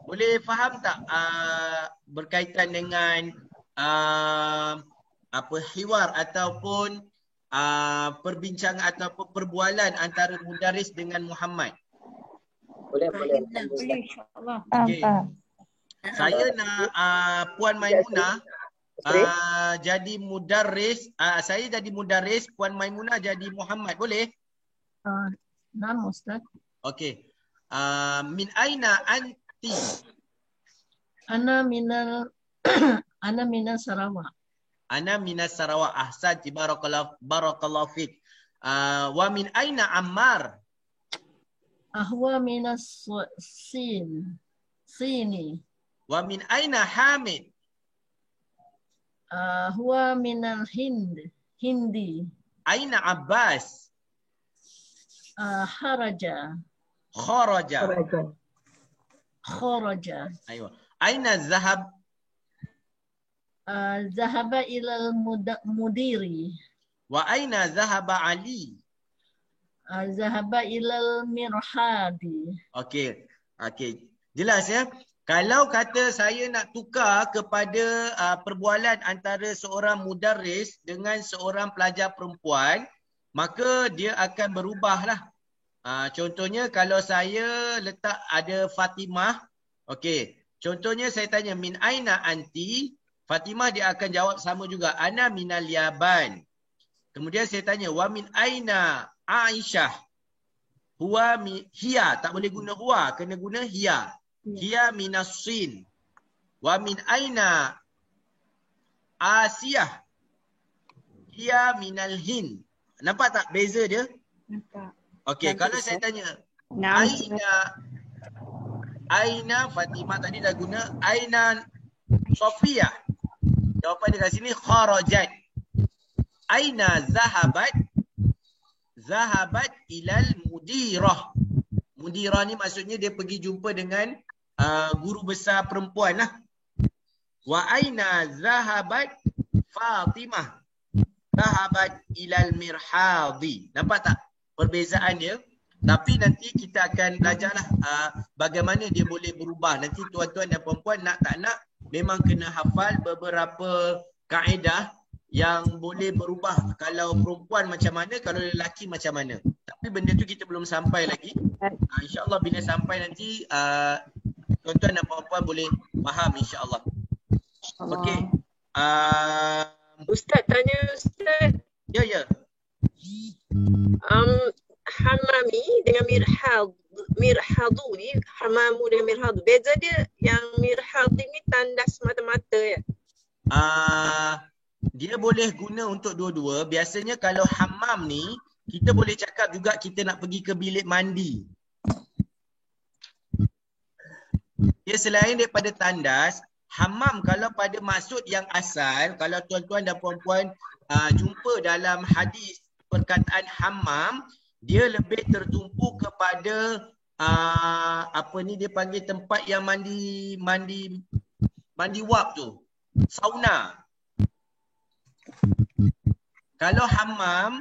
Boleh faham tak berkaitan dengan hiwar ataupun perbincangan ataupun perbualan antara Mudaris dengan Muhammad? Boleh insya-Allah. Okay. Saya nak Puan Maimunah jadi mudarris, saya jadi mudarris, Puan Maimunah jadi Muhammad, boleh? Nama Ustaz. Okey. Min aina anti? Ana minal Sarawak. Ana minas Sarawak. Ahsan, barakallahu fik. Wa min aina Ammar? Ahwa minas Sini. Wa min aina Hamid? Huwa minal Hindi. Aina Abbas? Kharaja. Aywa. Aina Zahab? Zahaba ilal mudiri. Wa aina zahaba Ali? Zahaba ilal mirhadi. Okey. Jelas ya? Kalau kata saya nak tukar kepada perbualan antara seorang mudarris dengan seorang pelajar perempuan, maka dia akan berubahlah. Contohnya kalau saya letak ada Fatimah, okey. Contohnya saya tanya min aina anti? Fatimah dia akan jawab sama juga, ana minal Yaban. Kemudian saya tanya wa min aina Aisyah? Hiya, tak boleh guna huwa, kena guna hiya. Hiya minas Sin. Wa min aina Asiyah? Dia minal Hind. Nampak tak beza dia? Nampak. Okey, kalau saya tanya, Aina Fatimah tadi dah guna Aina Sofia. Jawapan dia kat sini kharajat. Aina zahabat ilal mudirah. Mudirah ni maksudnya dia pergi jumpa dengan guru besar perempuan lah. Wa aina zahabat Fatimah. Zahabat ilal mirhadi. Nampak tak perbezaan dia? Tapi nanti kita akan belajarlah bagaimana dia boleh berubah. Nanti tuan-tuan dan puan-puan nak tak nak memang kena hafal beberapa kaedah yang boleh berubah. Kalau perempuan macam mana, kalau lelaki macam mana. Tapi benda tu kita belum sampai lagi. InsyaAllah bila sampai nanti tuan-tuan dan puan-puan boleh faham insyaAllah. Okey. Ustaz tanya Ustaz. Ya. Hamami dengan mirhadu ni, hamamu dengan mirhadu. Beza dia yang mirhadu ni tandas mata-mata ya? Dia boleh guna untuk dua-dua. Biasanya kalau hammam ni, kita boleh cakap juga kita nak pergi ke bilik mandi. Dia selain daripada tandas, hammam kalau pada maksud yang asal, kalau tuan-tuan dan puan-puan jumpa dalam hadis perkataan hammam, dia lebih tertumpu kepada apa ni dia panggil tempat yang mandi wap tu. Sauna. Kalau hammam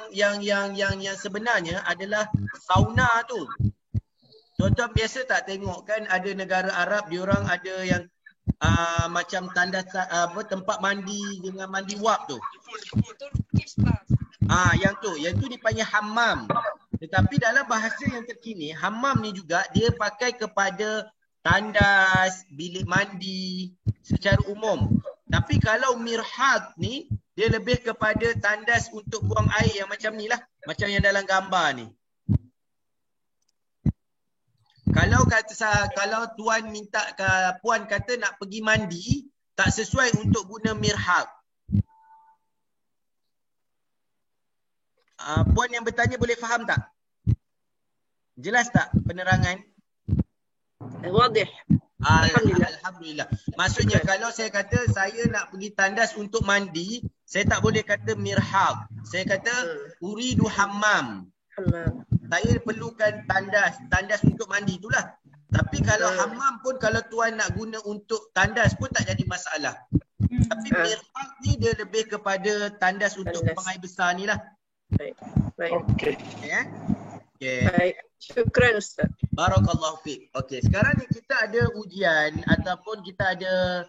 yang sebenarnya adalah sauna tu. Tuan-tuan biasa tak tengok kan ada negara Arab diorang ada yang macam tanda tempat mandi dengan mandi wap tu. Yang tu dipanggil hammam. Tetapi dalam bahasa yang terkini, hammam ni juga dia pakai kepada tandas, bilik mandi secara umum. Tapi kalau mirhad ni, dia lebih kepada tandas untuk buang air yang macam ni lah. Macam yang dalam gambar ni. Kalau tuan minta, puan kata nak pergi mandi, tak sesuai untuk guna mirhad. Puan yang bertanya boleh faham tak? Jelas tak penerangan? Wadih. Alhamdulillah. Maksudnya kalau saya kata saya nak pergi tandas untuk mandi, saya tak boleh kata mirhab. Saya kata uridu hammam. Saya perlukan tandas untuk mandi itulah. Tapi kalau hammam pun kalau tuan nak guna untuk tandas pun tak jadi masalah. Tapi mirhab ni dia lebih kepada tandas untuk buang air besar ni lah. Baik. Okey. Ya. Okey. Baik. Syukran Ustaz. Barakallahu fiik. Okey, sekarang ni kita ada ujian ataupun kita ada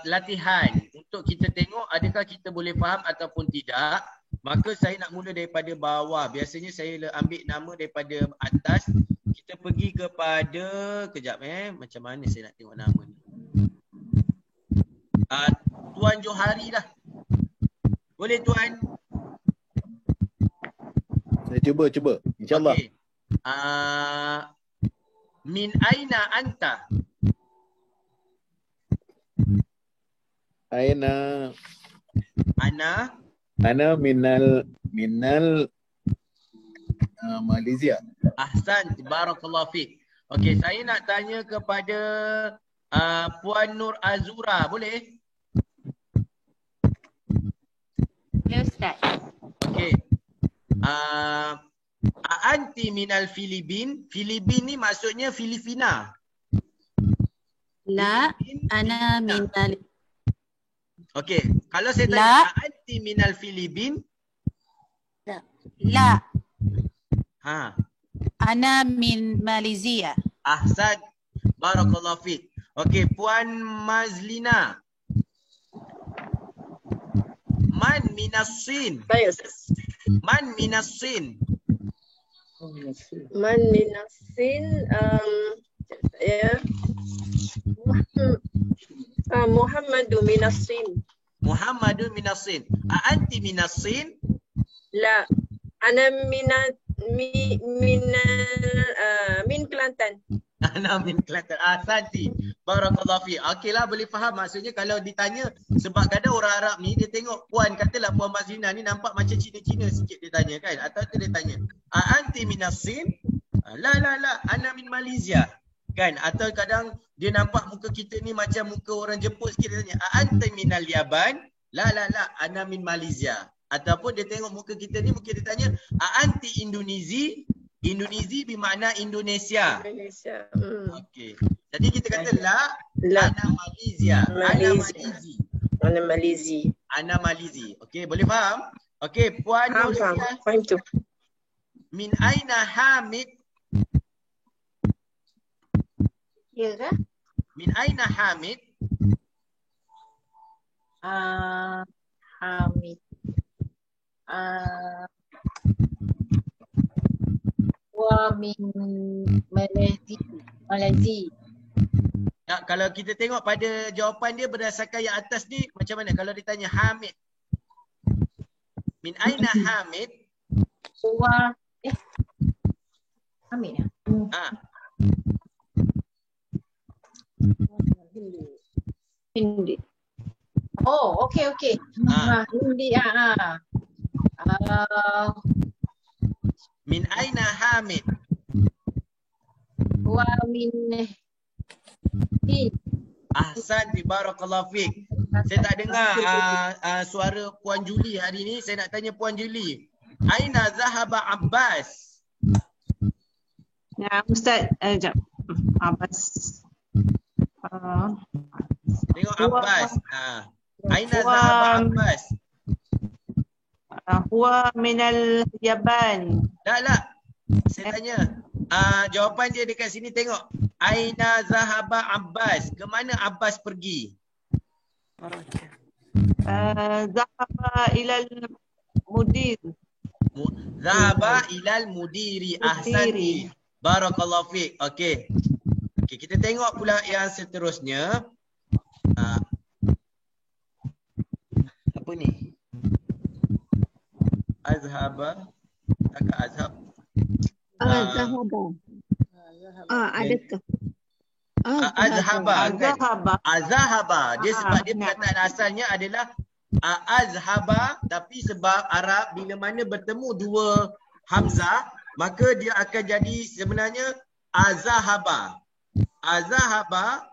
latihan untuk kita tengok adakah kita boleh faham ataupun tidak. Maka saya nak mula daripada bawah. Biasanya saya ambil nama daripada atas. Kita pergi kepada kejap macam mana saya nak tengok nama ni. Tuan Johari lah. Boleh tuan? Saya cuba. InsyaAllah. Okay. Min aina anta? Ana minal Malaysia. Ahsan, barakallahu fiik. Okey, saya nak tanya kepada Puan Nur Azura, boleh? Ya Ustaz. Okey. Anti minal Filipin. Filipin ni maksudnya Filipina. La, ana minal. Okey, kalau saya tanya anti minal Filipin. La. Ana min Malaysia. Ahsan. Barakallahu fiik. Okey, Puan Mazlina. Man minas Sin. Man minas Sin. Man minas Sin. Muhammadu minas Sin. Muhammadu minas Sin. Anti minas Sin? La. Ana min Kelantan. Ana min Kelantan. Ahsanti. Barakallahu fi. Okeylah, boleh faham maksudnya kalau ditanya, sebab kadang orang Arab ni dia tengok puan, katalah puan Mazlina ni nampak macam Cina-Cina sikit dia tanya kan, atau tu dia tanya, anti minas Sin? La, ana min Malaysia. Kan, atau kadang dia nampak muka kita ni macam muka orang Jepun sikit, dia tanya, anti minal Yaban? La, ana min Malaysia. Ataupun dia tengok muka kita ni, mungkin dia tanya, anti Indonesia? Indonesia bermakna Indonesia. Indonesia. Okey. Jadi kita kata la, ana Malaysia. Ana Malaysia. Okey, boleh faham? Okey, puan Nursia. Faham tu. Min aina Hamid? Ya ke? Min aina Hamid? Hamid. Wa min Malaysia. Ya, kalau kita tengok pada jawapan dia berdasarkan yang atas ni, macam mana kalau ditanya Hamid? Min aina Hamid? Wa Hamid ya? Hindi. Oh, okey. Hindi. Min aina Hamid? Wa min Hind. Ahsanti, barakallahu fiik. Saya tak dengar suara Puan Julie hari ni. Saya nak tanya Puan Julie. Aina zahaba Abbas? Ya, Ustaz. Sekejap. Abbas. Tengok Abbas. Aina zahaba Abbas? Huwa minal Yaban. Tak. Saya tanya. Jawapan dia dekat sini, tengok. Aina zahaba Abbas? Ke mana Abbas pergi? Zahaba ilal mudir. Zahaba ilal mudiri. Ahsanti. Barakallahu fiik. Okey, kita tengok pula yang seterusnya. Apa ni? Azhaba. Takkan azhab? Zahaba. Adakah? Azhaba. Dia sebab dia perkataan asalnya adalah azhaba, tapi sebab Arab bila mana bertemu dua hamzah, maka dia akan jadi sebenarnya azhaba. Azhaba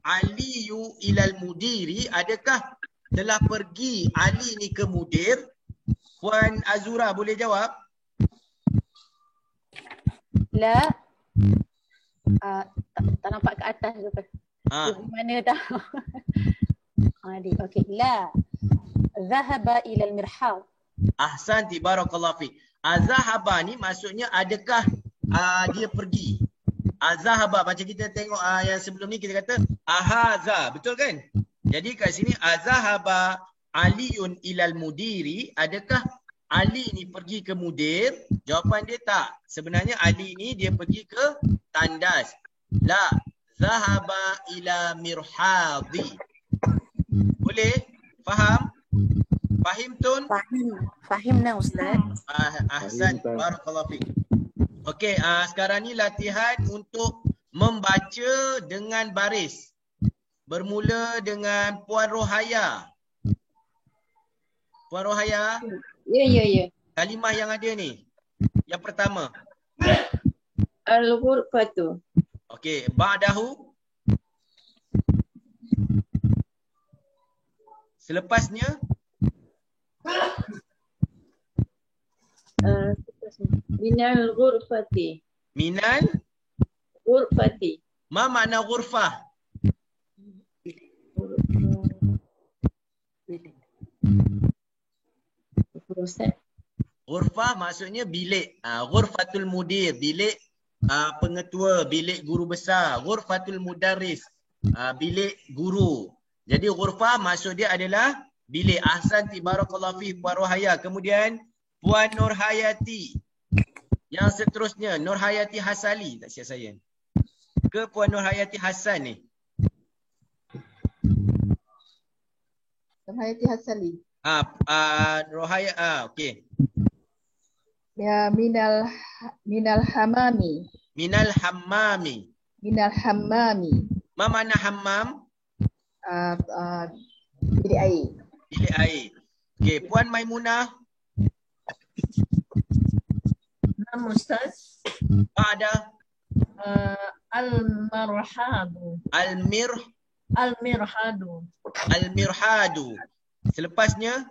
Aliyu ilal mudiri. Adakah telah pergi Ali ni ke mudir? Puan Azura boleh jawab? La. Tak nampak ke atas tu kan? Mana tahu. Okey. La. Zahaba ilal mirhad. Ahsanti, barakallahu fiik. Azhaba ni maksudnya adakah dia pergi? Azhaba macam kita tengok yang sebelum ni kita kata ahaza, betul kan? Jadi kat sini azhaba Aliun ilal mudiri, adakah Ali ni pergi ke mudir? Jawapan dia tak. Sebenarnya Ali ni dia pergi ke tandas. La, zahaba ila mirhadi. Boleh? Faham? Fahim tun? Fahim na Ustaz. Ahsan, barakallahu fiik. Okey, sekarang ni latihan untuk membaca dengan baris. Bermula dengan Puan Rohaya. Puan Rohaya. Ya. Kalimah yang ada ni. Yang pertama. Al-ghurfatu. Okey, ba'dahu. Selepasnya. Minal ghurfati. Minal ghurfati. Ma makna ghurfah? Ghurfah maksudnya bilik. Ghurfatul mudir, bilik pengetua, bilik guru besar. Ghurfatul mudarris, bilik guru. Jadi ghurfah maksud dia adalah bilik. Ahsanti, barakallahu fi Puan Rohaya. Kemudian Puan Nurhayati. Yang seterusnya Nurhayati Hasali. Tak siap saya. Ke Puan Nurhayati Hasan ni? Nurhayati Hasali. Rohaya, okey. Ya, minal hamami. Minal hammami. Minal hammami. Ma makna hammam? Bilik air. Bilik air. Okey, Puan Maimunah. Naam Ustaz. Ba'da Al-marhadu. Al-mirhadu. Al-mirhadu. Selepasnya?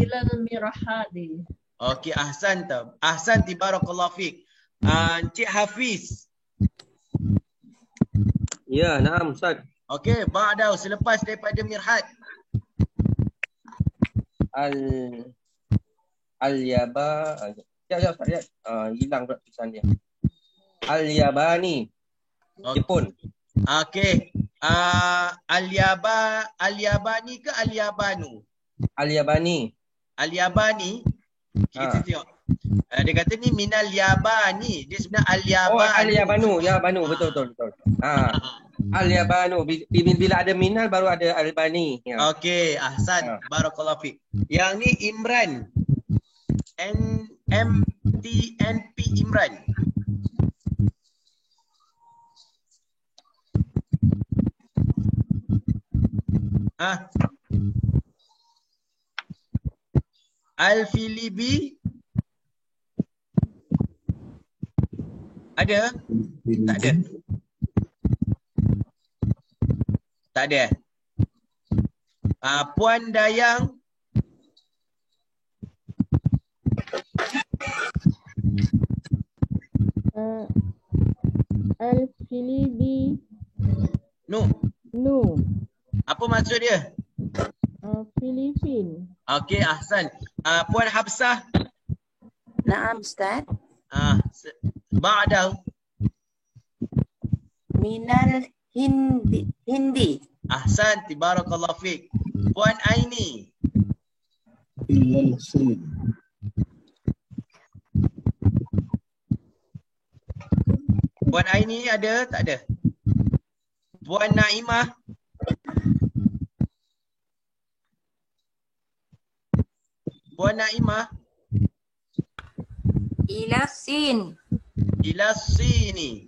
Ilal mirhadi. Okey, ahsan ta. Ahsan ti, barakallahu fiik. Encik Hafiz. Ya, naam Ustaz. Okey, ba'da selepas daripada mirhad. Al-yaba. Ya Ustaz, lihat. Hilang pula tulisan dia. Al-yabani. Jepun. Okey. Al-yabani ke al-yabanu? Al-yabani. Al-yabani. Kita tengok. Dia kata ni minal yabani. Dia sebenarnya al-yabani. Oh, al-yabanu. Yabanu, betul. Al-yabanu. Bila ada minal baru ada al-bani. Ya. Okey, ahsan. Barakallahu fiik. Yang ni Imran. NMTNP Imran. Al-Filibi ada? Tak ada. Tak ada. Puan Dayang. Al-Filibi. No. Apa maksud dia? Filipin. Okey, ahsan. Puan Habsah. Naam Ustaz. Ba'da minal hindi. Ahsan, barakallahu fiik. Puan Aini. Ilal sin. Puan Aini ada? Tak ada. Puan Naimah. Puan Naimah. Ila sin. Ila sini.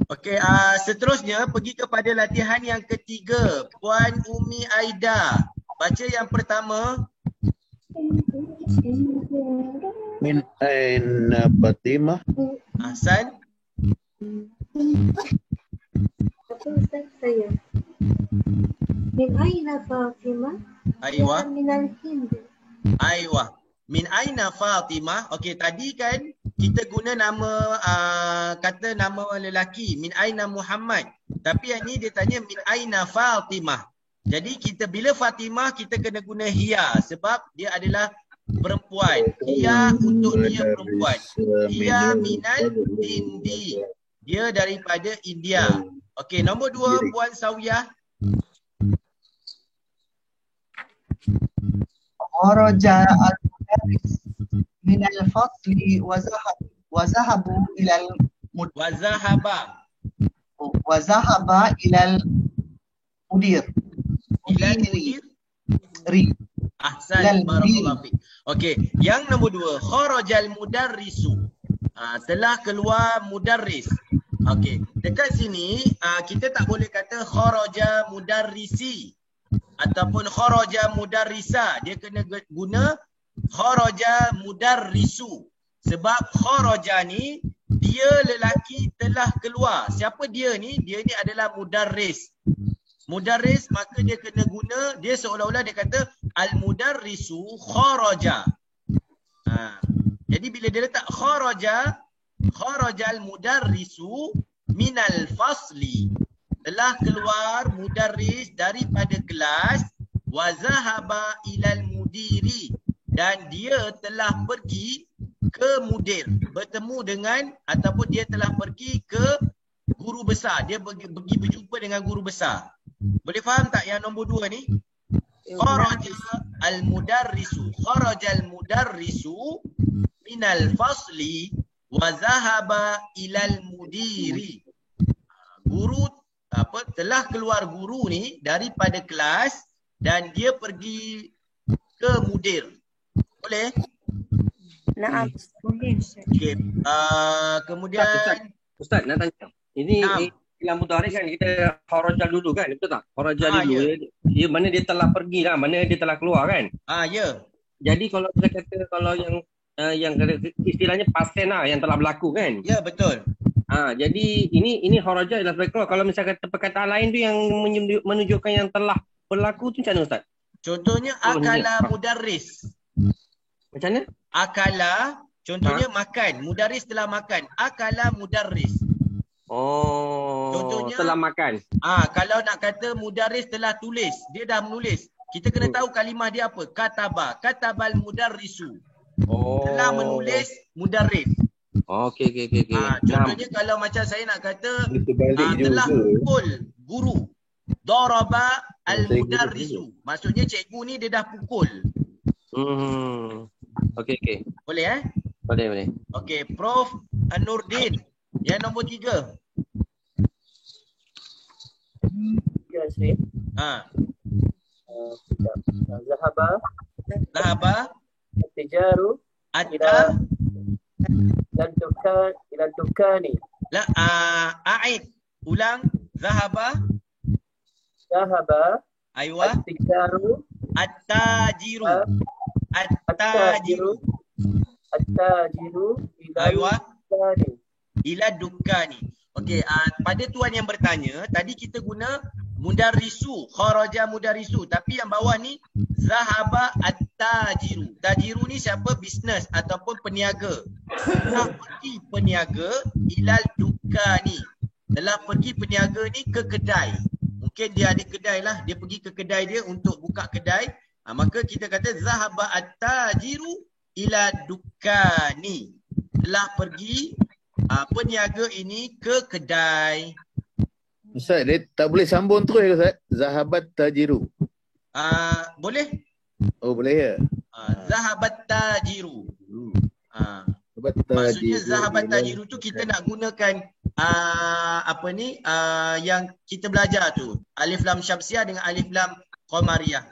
Okey, seterusnya pergi kepada latihan yang ketiga. Puan Umi Aida. Baca yang pertama. Min aina Fatimah. Ahsan. Apa Ustaz saya? Min aina Fatimah? Aywa. Minal Hind. Aywa. Min aina Fatimah. Okey, tadi kan kita guna nama kata nama lelaki, min aina Muhammad. Tapi yang ni dia tanya min aina Fatimah. Jadi kita bila Fatimah kita kena guna hiya sebab dia adalah perempuan. Hiya untuk dia perempuan. Hiya minal Hindi. Dia daripada India. Okey, nombor 2 Puan Sawiyah. Kharaja al-mudarris min al-fasli wa zahabu ila al-mudir. Ahsan, barakallahu fiik. Okey, yang nombor 2 kharajal mudarrisu. Telah keluar mudarris. Okey, dekat sini kita tak boleh kata kharaja mudarrisi ataupun kharaja mudarrisa. Dia kena guna kharaja mudarrisu. Sebab kharaja ni dia lelaki telah keluar. Siapa dia ni? Dia ni adalah mudarris. Mudarris maka dia kena guna, dia seolah-olah dia kata al-mudarrisu kharaja. Jadi bila dia letak kharaja, kharajal mudarrisu minal fasli. Telah keluar mudarris daripada kelas, wa zahaba ilal mudiri, dan dia telah pergi ke mudir, bertemu dengan ataupun dia telah pergi ke guru besar. Dia pergi berjumpa dengan guru besar. Boleh faham tak yang nombor 2 ni? Kharaja al-mudarrisu, kharajal mudarrisu minal fasli wa zahaba ilal mudiri. Guru telah keluar guru ni daripada kelas dan dia pergi ke mudir. Boleh? Naam. Okey. Kemudian Ustaz nak tanya. Ini fi'il mudhari kan kita kharaja dulu kan, betul tak? Kharaja dulu. Dia mana dia telah pergi lah, mana dia telah keluar kan? Ya. Jadi kalau kita kata kalau yang istilahnya past tense lah yang telah berlaku kan? Ya, betul. Jadi ini kharaja adalah keluar. Kalau misalkan perkataan lain tu yang menunjukkan yang telah berlaku tu macam mana Ustaz? Contohnya akala mudarris. Macam mana? Akala, contohnya makan. Mudarris telah makan. Akala mudarris. Contohnya telah makan. Kalau nak kata mudarris telah tulis, dia dah menulis. Kita kena tahu kalimah dia apa? Kataba. Katabal mudarrisu. Telah menulis mudarris. Okey. Contohnya kalau macam saya nak kata telah pukul guru. Daraba al-mudarrisu. Maksudnya cikgu ni dia dah pukul. Okey. Boleh Boleh. Okey, Prof Nurdin. Yang nombor 3. Ya, Syekh. Zahaba Tijaru ila dukani. La, a'id. Ulang. Zahaba. Aywa. Tijaru. At-tajiru. Aywa. Ila dukani. Okey, pada tuan yang bertanya, tadi kita guna mudarrisu, kharaja mudarrisu, tapi yang bawah ni zahaba at-tajiru. Tajiru ni siapa? Bisnes ataupun peniaga. Telah pergi peniaga ila dukani. Telah pergi peniaga ni ke kedai. Mungkin dia ada kedai lah, dia pergi ke kedai dia untuk buka kedai. Maka kita kata zahaba at-tajiru ila dukani. Telah pergi peniaga ini ke kedai. Ustaz, dia tak boleh sambung terus ke Ustaz? Zahabat tajiru. Boleh? Oh, boleh ya? Zahabat tajiru. Maksudnya zahabat tajiru tu kita nak gunakan yang kita belajar tu. Alif lam syamsiah dengan alif lam qamariyah.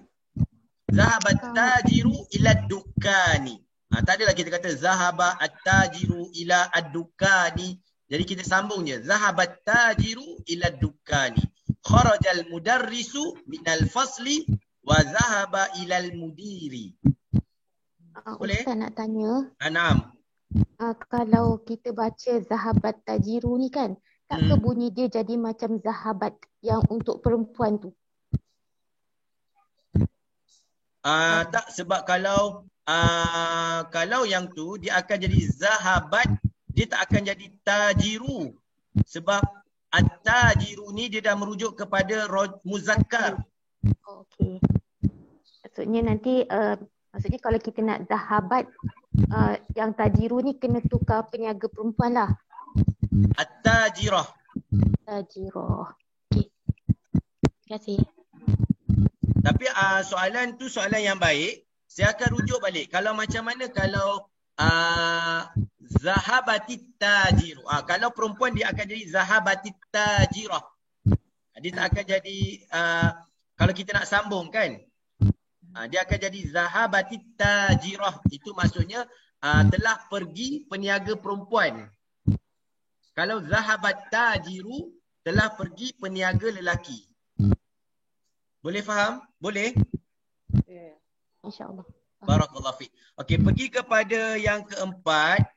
Zahabat tajiru ila dukani. Tak adalah kita kata zahaba at-tajiru ila ad-dukani. Jadi kita sambung je. Zahabat tajiru ila ad-dukani. Kharajal mudarrisu minal fasli wa zahaba ilal mudiri. Boleh? Ustaz nak tanya. Naam. Kalau kita baca zahabat tajiru ni kan, tak ke bunyi dia jadi macam zahabat yang untuk perempuan tu? Tak, sebab kalau yang tu dia akan jadi zahabat, dia tak akan jadi tajiru. Sebab at-tajiru ni dia dah merujuk kepada muzakkar. Okey. Maksudnya nanti maksudnya kalau kita nak zahabat yang tajiru ni kena tukar peniaga perempuan lah. At-tajirah. Tajirah. Okey. Terima kasih. Tapi soalan tu soalan yang baik. Saya akan rujuk balik. Kalau macam mana kalau zahabatit tajiru. Kalau perempuan dia akan jadi zahabatit tajirah. Dia tak akan jadi kalau kita nak sambung kan. Dia akan jadi zahabatit tajirah. Itu maksudnya telah pergi peniaga perempuan. Kalau zahabat tajiru telah pergi peniaga lelaki. Boleh faham? Boleh? InsyaAllah. Barakallahu fiik. Okey, pergi kepada yang keempat.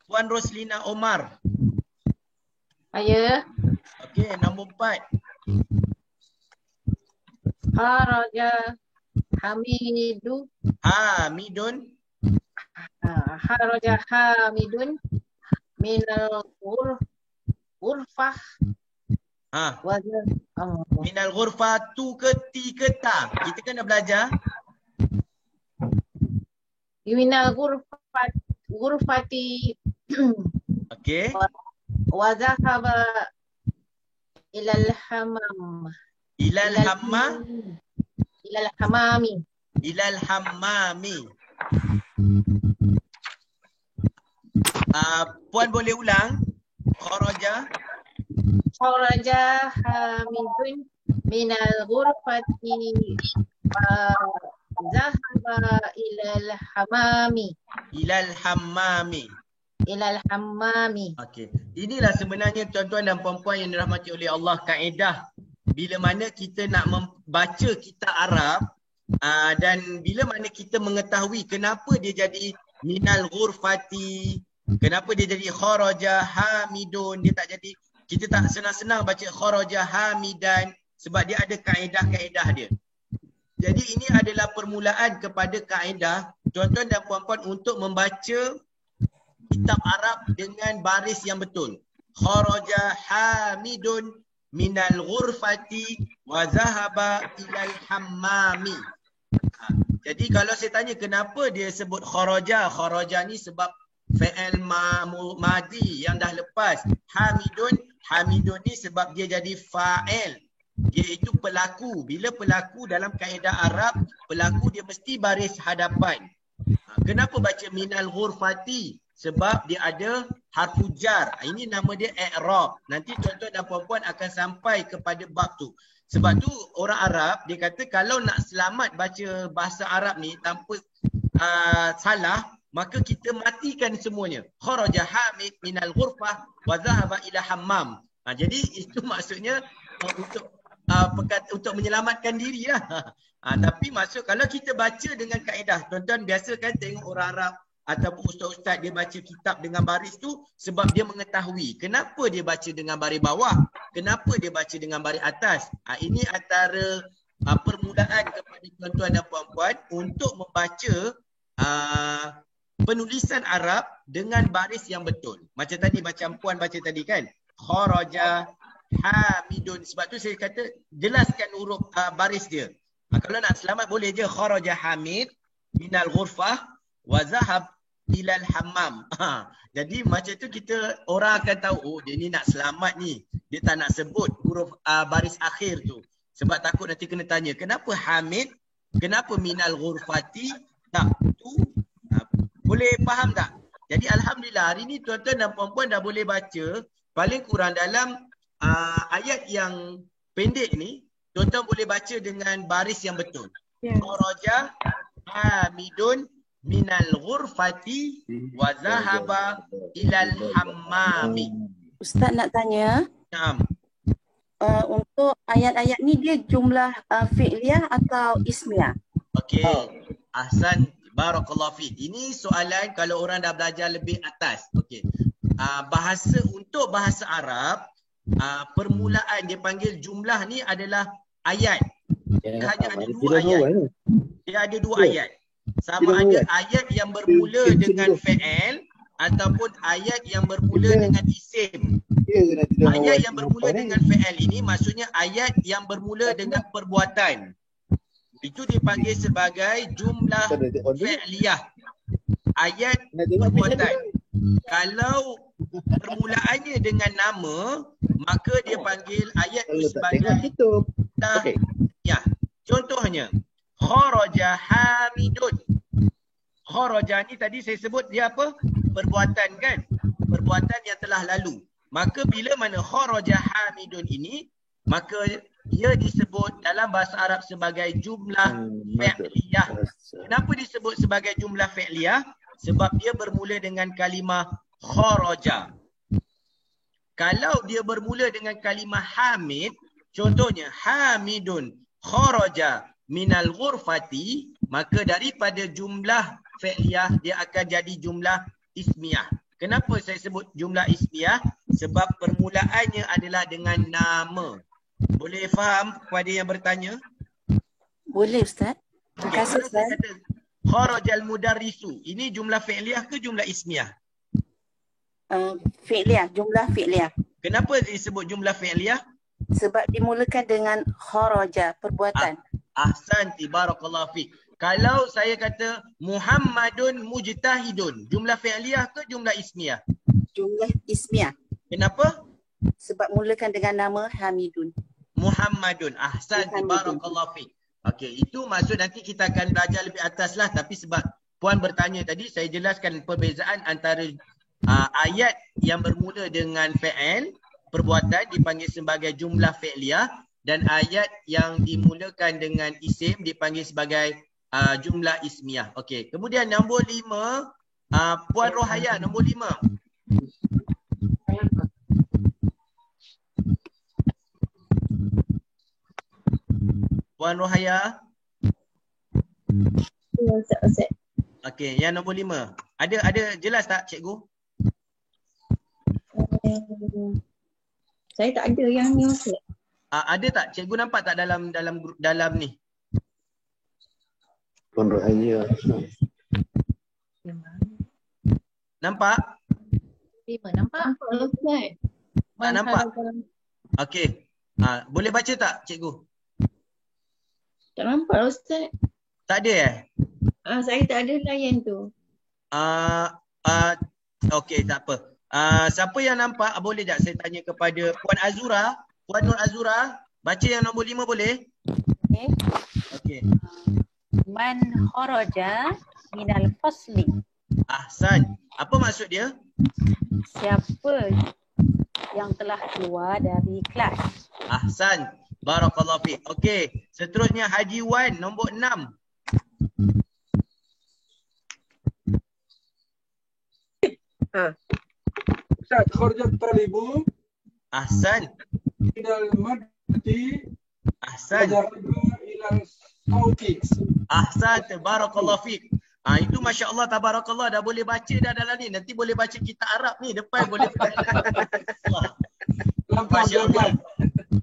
Puan Roslina Omar. Saya. Okey, nombor 4. Kharaja Hamidun. Kharaja Hamidun minal ghurfah. Minal ghurfah tu ke ti ke ta? Kita kan dah belajar. Minal ghurfati. Okey. Wa zahaba ilal hammam. Ilal hammami. Ilal hammami. Puan boleh ulang? Kharaja Hamidun minal ghurfati wa zahaba ilal hammami. Ilal hammami. Ilal hammami. Okey. Inilah sebenarnya tuan-tuan dan puan-puan yang dirahmati oleh Allah, kaedah bila mana kita nak membaca kitab Arab dan bila mana kita mengetahui kenapa dia jadi minal ghurfati, kenapa dia jadi kharaja hamidun, dia tak jadi, kita tak senang-senang baca kharaja hamidan sebab dia ada kaedah-kaedah dia. Jadi ini adalah permulaan kepada kaedah tuan-tuan dan puan-puan untuk membaca kitab Arab dengan baris yang betul. Kharaja hamidun minal ghurfati wa zahaba ilal hammami. Jadi kalau saya tanya kenapa dia sebut kharaja, kharaja ni sebab fi'il madi yang dah lepas. Hamidun ni sebab dia jadi fa'il, iaitu pelaku. Bila pelaku dalam kaedah Arab, pelaku dia mesti baris hadapan. Kenapa baca minal ghurfati? Sebab dia ada harfu jar. Ini nama dia i'rab. Nanti tuan-tuan dan puan-puan akan sampai kepada bab tu. Sebab tu orang Arab dia kata kalau nak selamat baca bahasa Arab ni tanpa salah, maka kita matikan semuanya. Kharaja hamid minal ghurfah wa dhahaba ila hammam. Jadi itu maksudnya untuk menyelamatkan diri lah. Tapi maksud kalau kita baca dengan kaedah, tuan-tuan biasa kan tengok orang Arab ataupun ustaz-ustaz dia baca kitab dengan baris tu sebab dia mengetahui kenapa dia baca dengan baris bawah, kenapa dia baca dengan baris atas. Ini antara permulaan kepada tuan-tuan dan puan-puan untuk membaca penulisan Arab dengan baris yang betul. Macam tadi, macam puan baca tadi kan, kharaja hamidun. Sebab tu saya kata jelaskan huruf baris dia. Kalau nak selamat boleh je kharaja hamid minal ghurfah wa zahab ilal hammam. Jadi macam tu kita orang akan tahu, oh dia ni nak selamat ni. Dia tak nak sebut huruf baris akhir tu. Sebab takut nanti kena tanya, kenapa hamid? Kenapa minal ghurfati? Tak, tu boleh faham tak? Jadi alhamdulillah hari ni tuan-tuan dan puan-puan dah boleh baca paling kurang dalam ayat yang pendek ni, tuan-tuan boleh baca dengan baris yang betul. Kharaja hamidun minal ghurfati wa zahaba ilal hammami. Ustaz nak tanya. Naam. Untuk ayat-ayat ni dia jumlah fi'liyah atau ismiyah? Okey. Ahsan, barakallahu fiik. Ini soalan kalau orang dah belajar lebih atas. Okey. Untuk bahasa Arab, permulaan dia panggil jumlah ni adalah ayat. Dia hanya ada dua ayat. Dia ada dua ayat. Sama ada ayat yang bermula dengan fi'il ataupun ayat yang bermula dengan isim. Ayat yang bermula dengan fi'il ini maksudnya ayat yang bermula dengan perbuatan. Itu dipanggil sebagai jumlah fi'liyah. Ayat perbuatan. Kalau permulaannya dengan nama, maka dia panggil ayat itu sebagai ya. Contohnya kharaja hamidun. Kharaja ni tadi saya sebut dia apa? Perbuatan kan? Perbuatan yang telah lalu. Maka bila mana kharaja hamidun ini, maka ia disebut dalam bahasa Arab sebagai jumlah fi'liyah. Kenapa disebut sebagai jumlah fi'liyah? Sebab dia bermula dengan kalimah kharaja. Kalau dia bermula dengan kalimah hamid, contohnya hamidun kharaja minal ghurfati, maka daripada jumlah fi'liyah dia akan jadi jumlah ismiyah. Kenapa saya sebut jumlah ismiyah? Sebab permulaannya adalah dengan nama. Boleh faham kepada yang bertanya? Boleh Ustaz. Terima kasih Ustaz. Kharajal mudarrisu. Ini jumlah fi'liyah ke jumlah ismiyah? Fi'liyah, jumlah fi'liyah. Kenapa disebut jumlah fi'liyah? Sebab dimulakan dengan kharaja, perbuatan. Ahsanti, barakallahu fiik. Kalau saya kata Muhammadun mujtahidun, jumlah fi'liyah ke jumlah ismiyah? Jumlah ismiyah. Kenapa? Sebab mulakan dengan nama Hamidun. Muhammadun. Ahsanti, barakallahu fiik. Okey, itu maksud nanti kita akan belajar lebih atas lah. Tapi sebab puan bertanya tadi, saya jelaskan perbezaan antara ayat yang bermula dengan fi'il, perbuatan dipanggil sebagai jumlah fi'liyah, dan ayat yang dimulakan dengan isim dipanggil sebagai jumlah ismiyah. Okey. Kemudian nombor 5, Puan Rohaya nombor 5. Puan Rohaya. Okey, yang nombor 5. Ada jelas tak cikgu? Saya tak ada yang ni Ustaz. Ada tak? Cikgu nampak tak dalam ni? Puan Rohaya. Nampak? 5 nampak? Ustaz. Tak nampak? Okey. Boleh baca tak cikgu? Tak nampak Ustaz. Tak ada Saya tak ada layan tu. Okey, tak apa. Siapa yang nampak boleh tak saya tanya kepada Puan Azura? Puan Nur Azura, baca yang nombor 5 boleh? Okey. Man kharaja minal fasli. Ahsan. Apa maksud dia? Siapa yang telah keluar dari kelas. Ahsan. Barakallahu fiik. Okey, seterusnya Haji Wan nombor 6. Ustaz, kharajat talibu. Ahsan. Minal madti. Ahsan. Ilal sauti. Ahsan. Barakallahu fiik. Itu masya-Allah tabarakallah dah boleh baca dah dalam ni. Nanti boleh baca kitab Arab ni depan boleh. Masya-Allah.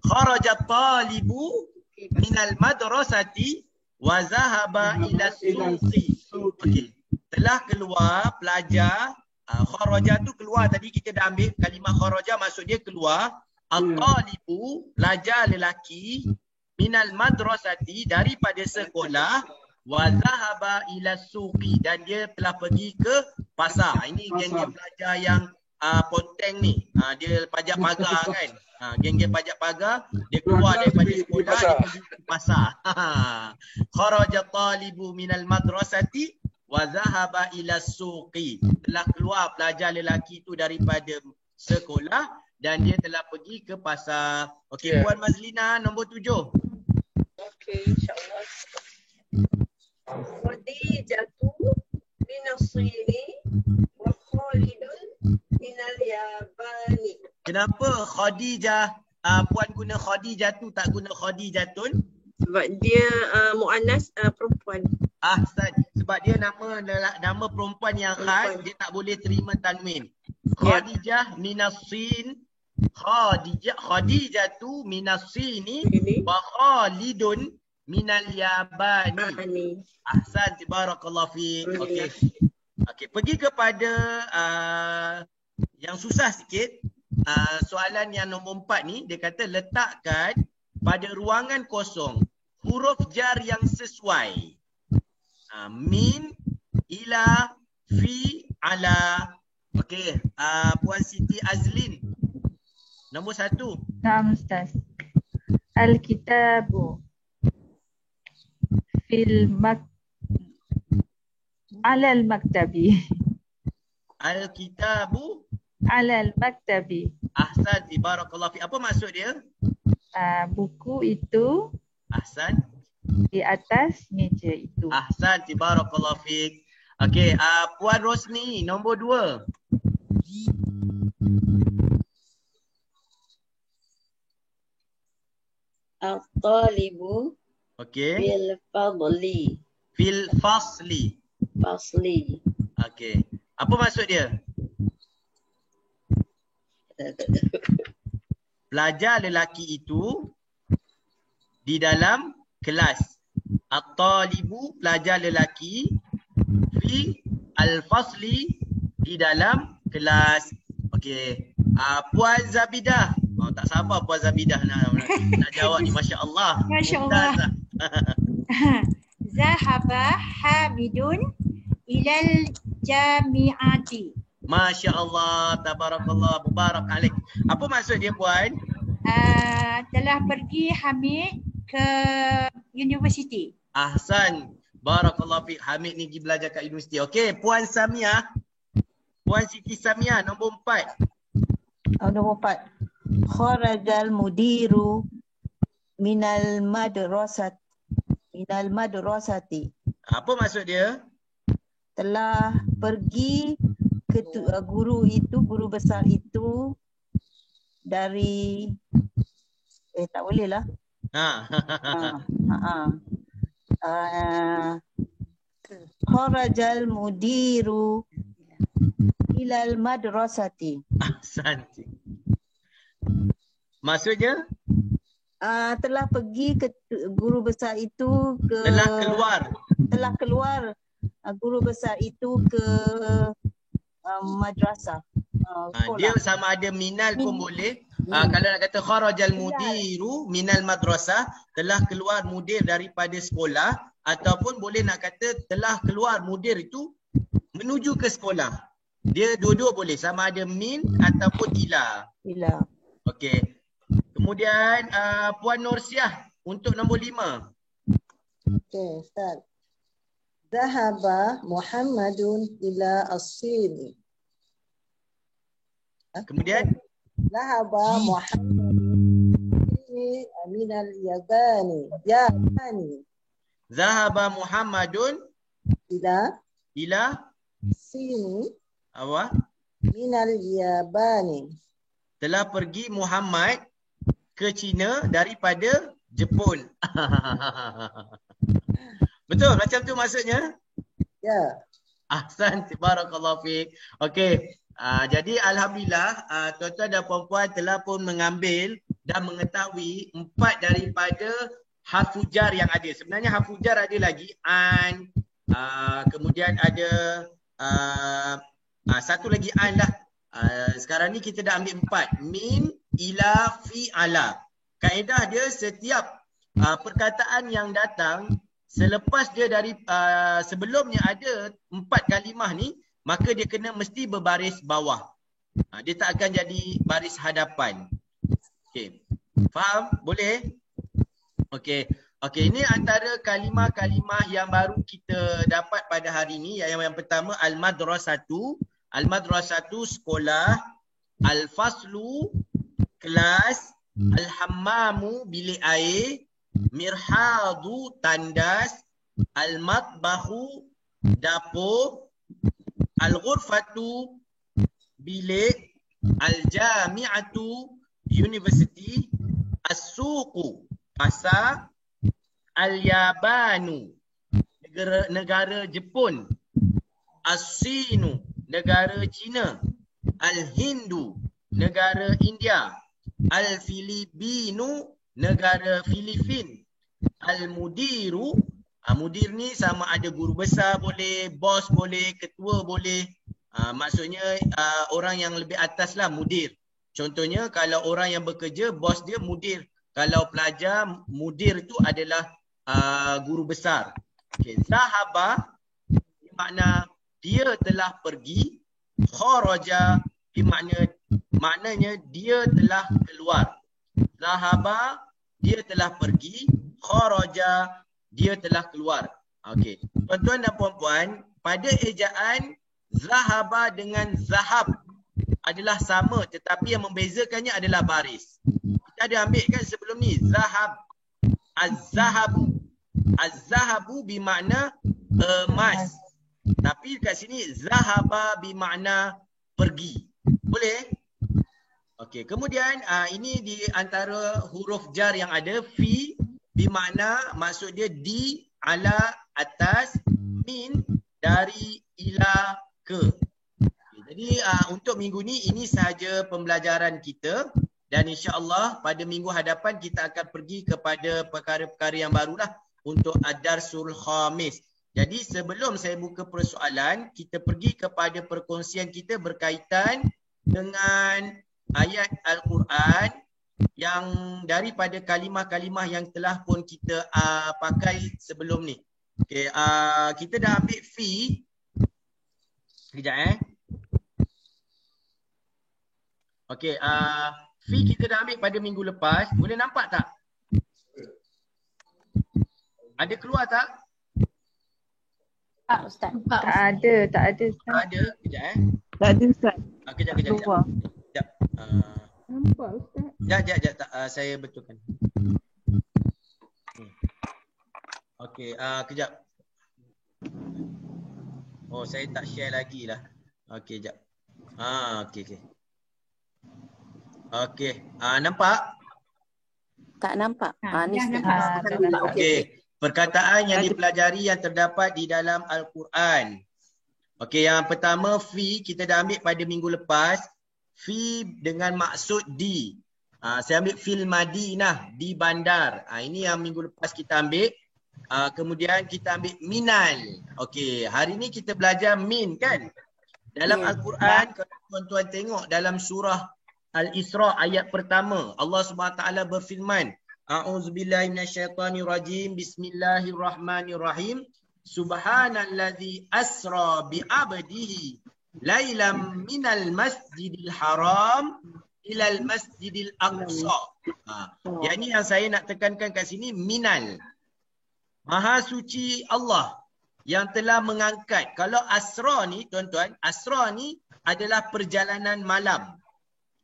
Kharajat talibu minal madrasati wa zahaba ila suqi. Okey. Telah keluar pelajar. Kharaja tu keluar, tadi kita dah ambil kalimah kharaja maksud dia keluar. At-talibu, pelajar lelaki, minal madrasati, daripada sekolah, wa zahaba ila suqi, dan dia telah pergi ke pasar. Ini geng-geng pelajar yang ponteng ni. Dia pajak pagar kan. Geng-geng pajak pagar, dia keluar daripada sekolah, dia pergi ke pasar. Kharaja talibu minal madrasati wa zahaba ila suqi. Telah keluar pelajar lelaki itu daripada sekolah dan dia telah pergi ke pasar. Okey, Puan Mazlina nombor 7. Okey, insya-Allah. Khadijatu minasini wa Khalidun minal Yabani. Kenapa Khadijah Puan guna Khadijah tu tak guna Khadijatun? Sebab dia muannas perempuan. Ahsan. Sebab dia nama perempuan yang khas, dia tak boleh terima tanwin. Khadijah minasin. Khadijatu minasini wa Khalidun minal Yabani. Ahsan, barakallahu fiik. Okey. Okey, pergi kepada yang susah sikit. Soalan yang nombor 4 ni dia kata letakkan pada ruangan kosong huruf jar yang sesuai. Min, ila, fi, ala. Okey, Puan Siti Azlin. Nombor 1. Naam Ustaz. Al-kitabu alal maktabi. Al-kitabu alal maktabi. Ahsan, barakallahu fi. Apa maksud dia? Buku itu ahsan di atas meja itu. Ahsan, barakallahu fiik. Okey, Puan Rosni nombor 2. At-talibu okey. Fil fasli. Okey. Apa maksud dia? Pelajar lelaki itu di dalam kelas. At-talibu, pelajar lelaki, fi al-fasli, di dalam kelas. Okey. Puan Zabidah. Tak sabar Puan Zabidah nak jawab ni, masya-Allah. Masya-Allah. Zahaba Hamidun ilal jami'ati. Masya-Allah, tabarakallah, mubarak alaik. Apa maksud dia Puan? Telah pergi Hamid ke universiti. Ahsan, barakallah fiik. Hamid ni pergi belajar kat universiti. Okey, Puan Samia. Puan Siti Samia nombor 4. Nombor 4. Kharajal mudiru minal madrasati. Apa maksud dia? telah pergi ke guru besar itu dari tak boleh lah. Kharajal mudiru ilal madrasati. Ahsanti. Maksudnya? Telah pergi ke guru besar itu ke telah keluar guru besar itu ke madrasah. Dia sama ada minal pun boleh. Kalau nak kata kharajal mudiru minal madrasah, telah keluar mudir daripada sekolah, ataupun boleh nak kata telah keluar mudir itu menuju ke sekolah. Dia dua-dua boleh, sama ada min ataupun ila. Okey. Kemudian Puan Nursiah untuk nombor 5. Okey, Ustaz. Zahaba Muhammadun ila as-Sin. Kemudian Zahaba Muhammadun min al-Yabani. Zahaba Muhammadun ila Sin. Apa? Min al-Yabani. Telah pergi Muhammad ke China daripada Jepun. Betul macam tu maksudnya? Ya. Ahsan, barakallahu fiik. Okey. Jadi alhamdulillah tuan-tuan dan puan-puan telah pun mengambil dan mengetahui 4 daripada harfu jar yang ada. Sebenarnya harfu jar ada lagi an, kemudian ada satu lagi an lah. Sekarang ni kita dah ambil 4. Min, ila, fi, ala. Kaedah dia setiap perkataan yang datang selepas dia dari sebelumnya ada 4 kalimah ni, maka dia kena mesti berbaris bawah. Dia tak akan jadi baris hadapan. Okey. Faham? Boleh? Okey. Okey, ini antara kalimah-kalimah yang baru kita dapat pada hari ini. Yang pertama al-madrasatu. Al-madrasatu sekolah. Al-faslu kelas. Al-hammamu bilik air. Mirhadu tandas. Al-matbahu dapur. Al-ghurfatu bilik. Al-jami'atu university. As-suqu pasar. Al-Yabanu negara Jepun. As-Sinu negara China. Al-Hindu negara India. Al-Filipinu negara Filipin. Al-Mudiru, mudir ni sama ada guru besar boleh, bos boleh, ketua boleh. Maksudnya orang yang lebih atas lah mudir. Contohnya kalau orang yang bekerja, bos dia mudir. Kalau pelajar, mudir itu adalah guru besar. Okay. Zahaba makna dia telah pergi. Kharaja maknanya dia telah keluar. Zahaba dia telah pergi. Kharaja dia telah keluar. Okey. Tuan-tuan dan puan-puan, pada ejaan zahaba dengan zahab adalah sama, tetapi yang membezakannya adalah baris. Kita ada ambil kan sebelum ni zahab, az-zahabu. Az-zahabu bermakna emas. Tapi kat sini zahaba bermakna pergi. Boleh? Okey, kemudian ini di antara huruf jar yang ada. Fi bermakna maksud dia di, ala atas, min dari, ila ke. Okay, jadi untuk minggu ni ini sahaja pembelajaran kita. Dan insya-Allah pada minggu hadapan kita akan pergi kepada perkara-perkara yang barulah untuk ad-darsul khamis. Jadi sebelum saya buka persoalan, kita pergi kepada perkongsian kita berkaitan dengan ayat Al-Quran yang daripada kalimah-kalimah yang telah pun kita pakai sebelum ni. Okey, kita dah ambil fi. Sekejap Okey, fi kita dah ambil pada minggu lepas. Boleh nampak tak? Ada keluar tak? Tak, Ustaz. Tak ada, tak ada. Tak ada, kejap Tak ada, Ustaz. Kejap. Nampak, Ustaz. Sekejap. Saya betulkan. Okey, kejap. Oh, saya tak share lagi lah. Okey, jap. Okey. Okey. Nampak? Tak nampak. Ni Okey. Perkataan yang dipelajari yang terdapat di dalam Al-Quran. Okey, yang pertama fi kita dah ambil pada minggu lepas. Fi dengan maksud di. Saya ambil fil Madinah, di bandar. Ini yang minggu lepas kita ambil. Kemudian kita ambil minal. Okey, hari ni kita belajar min kan? Dalam Al-Quran, kalau tuan-tuan tengok dalam surah Al-Isra ayat pertama, Allah SWT berfirman, A'udzubillahi minasyaitonirrajim. Bismillahirrahmanirrahim. Subhanalladzi asra bi'abdihi lailam minal masjidil haram ilal masjidil aqsa. Yang ni yang saya nak tekankan kat sini, minal. Maha suci Allah yang telah mengangkat. Kalau asra ni tuan-tuan, asra ni adalah perjalanan malam.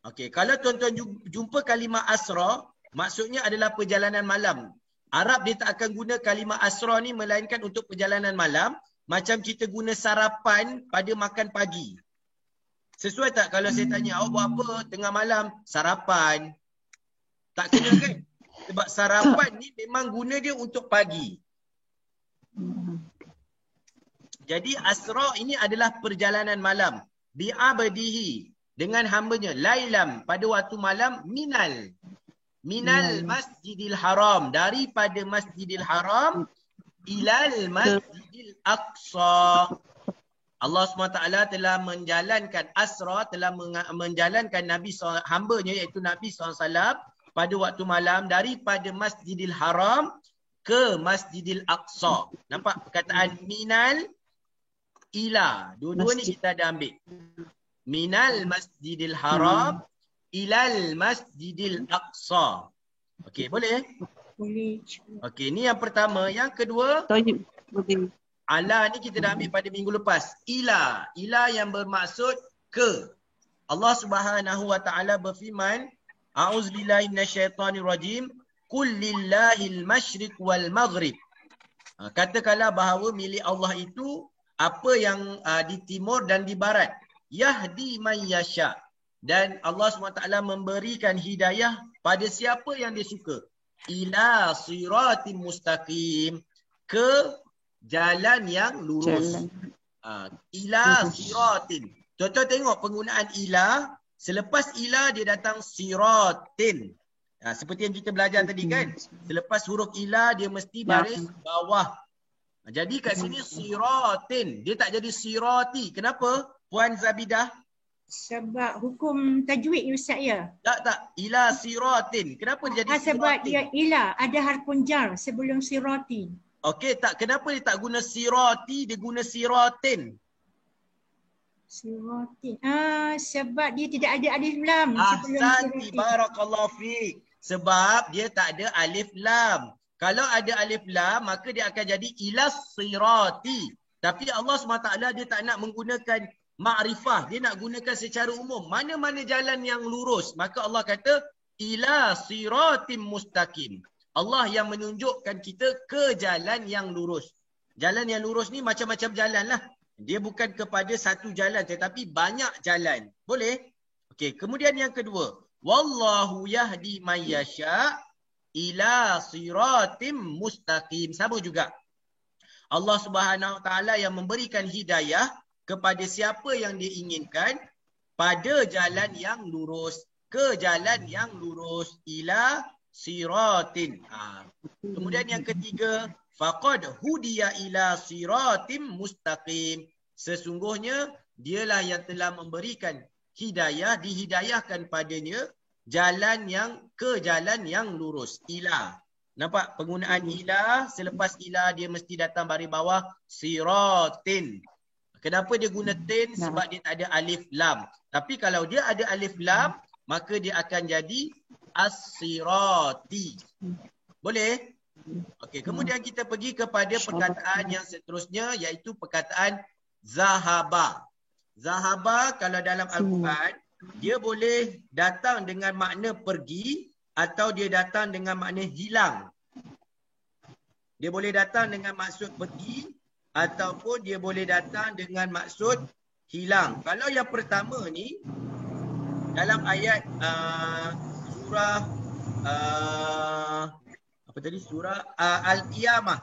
Okey, kalau tuan-tuan jumpa kalimah asra, maksudnya adalah perjalanan malam. Arab dia tak akan guna kalimah asra ni melainkan untuk perjalanan malam. Macam kita guna sarapan pada makan pagi. Sesuai tak kalau saya tanya, awak buat apa tengah malam? Sarapan. Tak kena kan? Sebab sarapan ni memang guna dia untuk pagi. Jadi asra ini adalah perjalanan malam. Bi'abdihi, dengan hambanya. Lailam, pada waktu malam. Minal masjidil haram, daripada masjidil haram ilal masjidil aqsa. Allah SWT telah menjalankan asra, telah menjalankan hambanya iaitu Nabi SAW pada waktu malam daripada masjidil haram ke masjidil aqsa. Nampak perkataan minal ila, dua-dua ni kita dah ambil. Minal masjidil haram ilal masjidil aqsa. Okey, boleh? Boleh. Okey, ni yang pertama. Yang kedua, ala ni kita dah ambil pada minggu lepas. Ila yang bermaksud ke. Allah Subhanahu wa taala berfirman, A'udzubillahi minasyaitonirrajim, qul lillahil masyriq wal maghrib. Katakanlah bahawa milik Allah itu apa yang di timur dan di barat. Yahdi man yasha. Dan Allah SWT memberikan hidayah pada siapa yang dia suka. Ila siratim mustaqim, ke jalan yang lurus. Ila siratin. Tuan-tuan tengok penggunaan ila. Selepas ila dia datang siratin. Seperti yang kita belajar tadi kan. Selepas huruf ila dia mesti baris bawah. Jadi kat sini siratin. Dia tak jadi sirati. Kenapa Puan Zabidah? Sebab hukum tajwid Ustaz ya. Tak. Ila siratin. Kenapa dia jadi siratin? Sebab dia ila. Ada harfun jar sebelum sirati. Okey, kenapa dia tak guna sirati, dia guna siratin? Siratin. Sebab dia tidak ada alif lam. Ahsanti, barakallahu fiik. Sebab dia tak ada alif lam. Kalau ada alif lam, maka dia akan jadi ilas sirati. Tapi Allah SWT dia tak nak menggunakan ma'rifah. Dia nak gunakan secara umum. Mana-mana jalan yang lurus. Maka Allah kata, ila siratim mustaqim. Allah yang menunjukkan kita ke jalan yang lurus. Jalan yang lurus ni macam-macam jalan lah. Dia bukan kepada satu jalan tetapi banyak jalan. Boleh? Okey, kemudian yang kedua. Wallahu yahdi man yasha ila siratim mustaqim. Sama juga. Allah Subhanahu Wa Taala yang memberikan hidayah kepada siapa yang dia inginkan pada jalan yang lurus, ke jalan yang lurus, ila siratin. Kemudian yang ketiga, faqad hudiya ila siratim mustaqim. Sesungguhnya dialah yang telah memberikan hidayah, dihidayahkan padanya jalan yang lurus, ila. Nampak penggunaan ila, selepas ila dia mesti datang baris bawah siratin. Kenapa dia guna tin? Sebab dia tak ada alif lam. Tapi kalau dia ada alif lam, maka dia akan jadi as-sirati. Boleh? Okey, kemudian kita pergi kepada perkataan yang seterusnya iaitu perkataan zahaba. Zahaba kalau dalam Al-Quran, dia boleh datang dengan makna pergi atau dia datang dengan makna hilang. Dia boleh datang dengan maksud pergi ataupun dia boleh datang dengan maksud hilang. Kalau yang pertama ni dalam ayat surah apa tadi, surah Al-Qiyamah.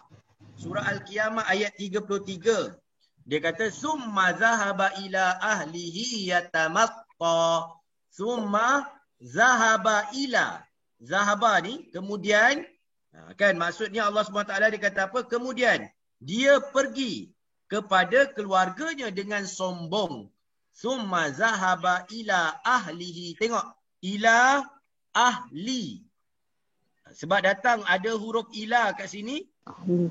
Surah Al-Qiyamah ayat 33. Dia kata summa zahaba ila ahlihi yatamatta. Summa zahaba ila. Zahaba ni kemudian, kan maksudnya Allah SWT dia kata apa? Kemudian dia pergi kepada keluarganya dengan sombong. Summa zahaba ila ahlihi. Tengok, ila ahli. Sebab datang ada huruf ila kat sini.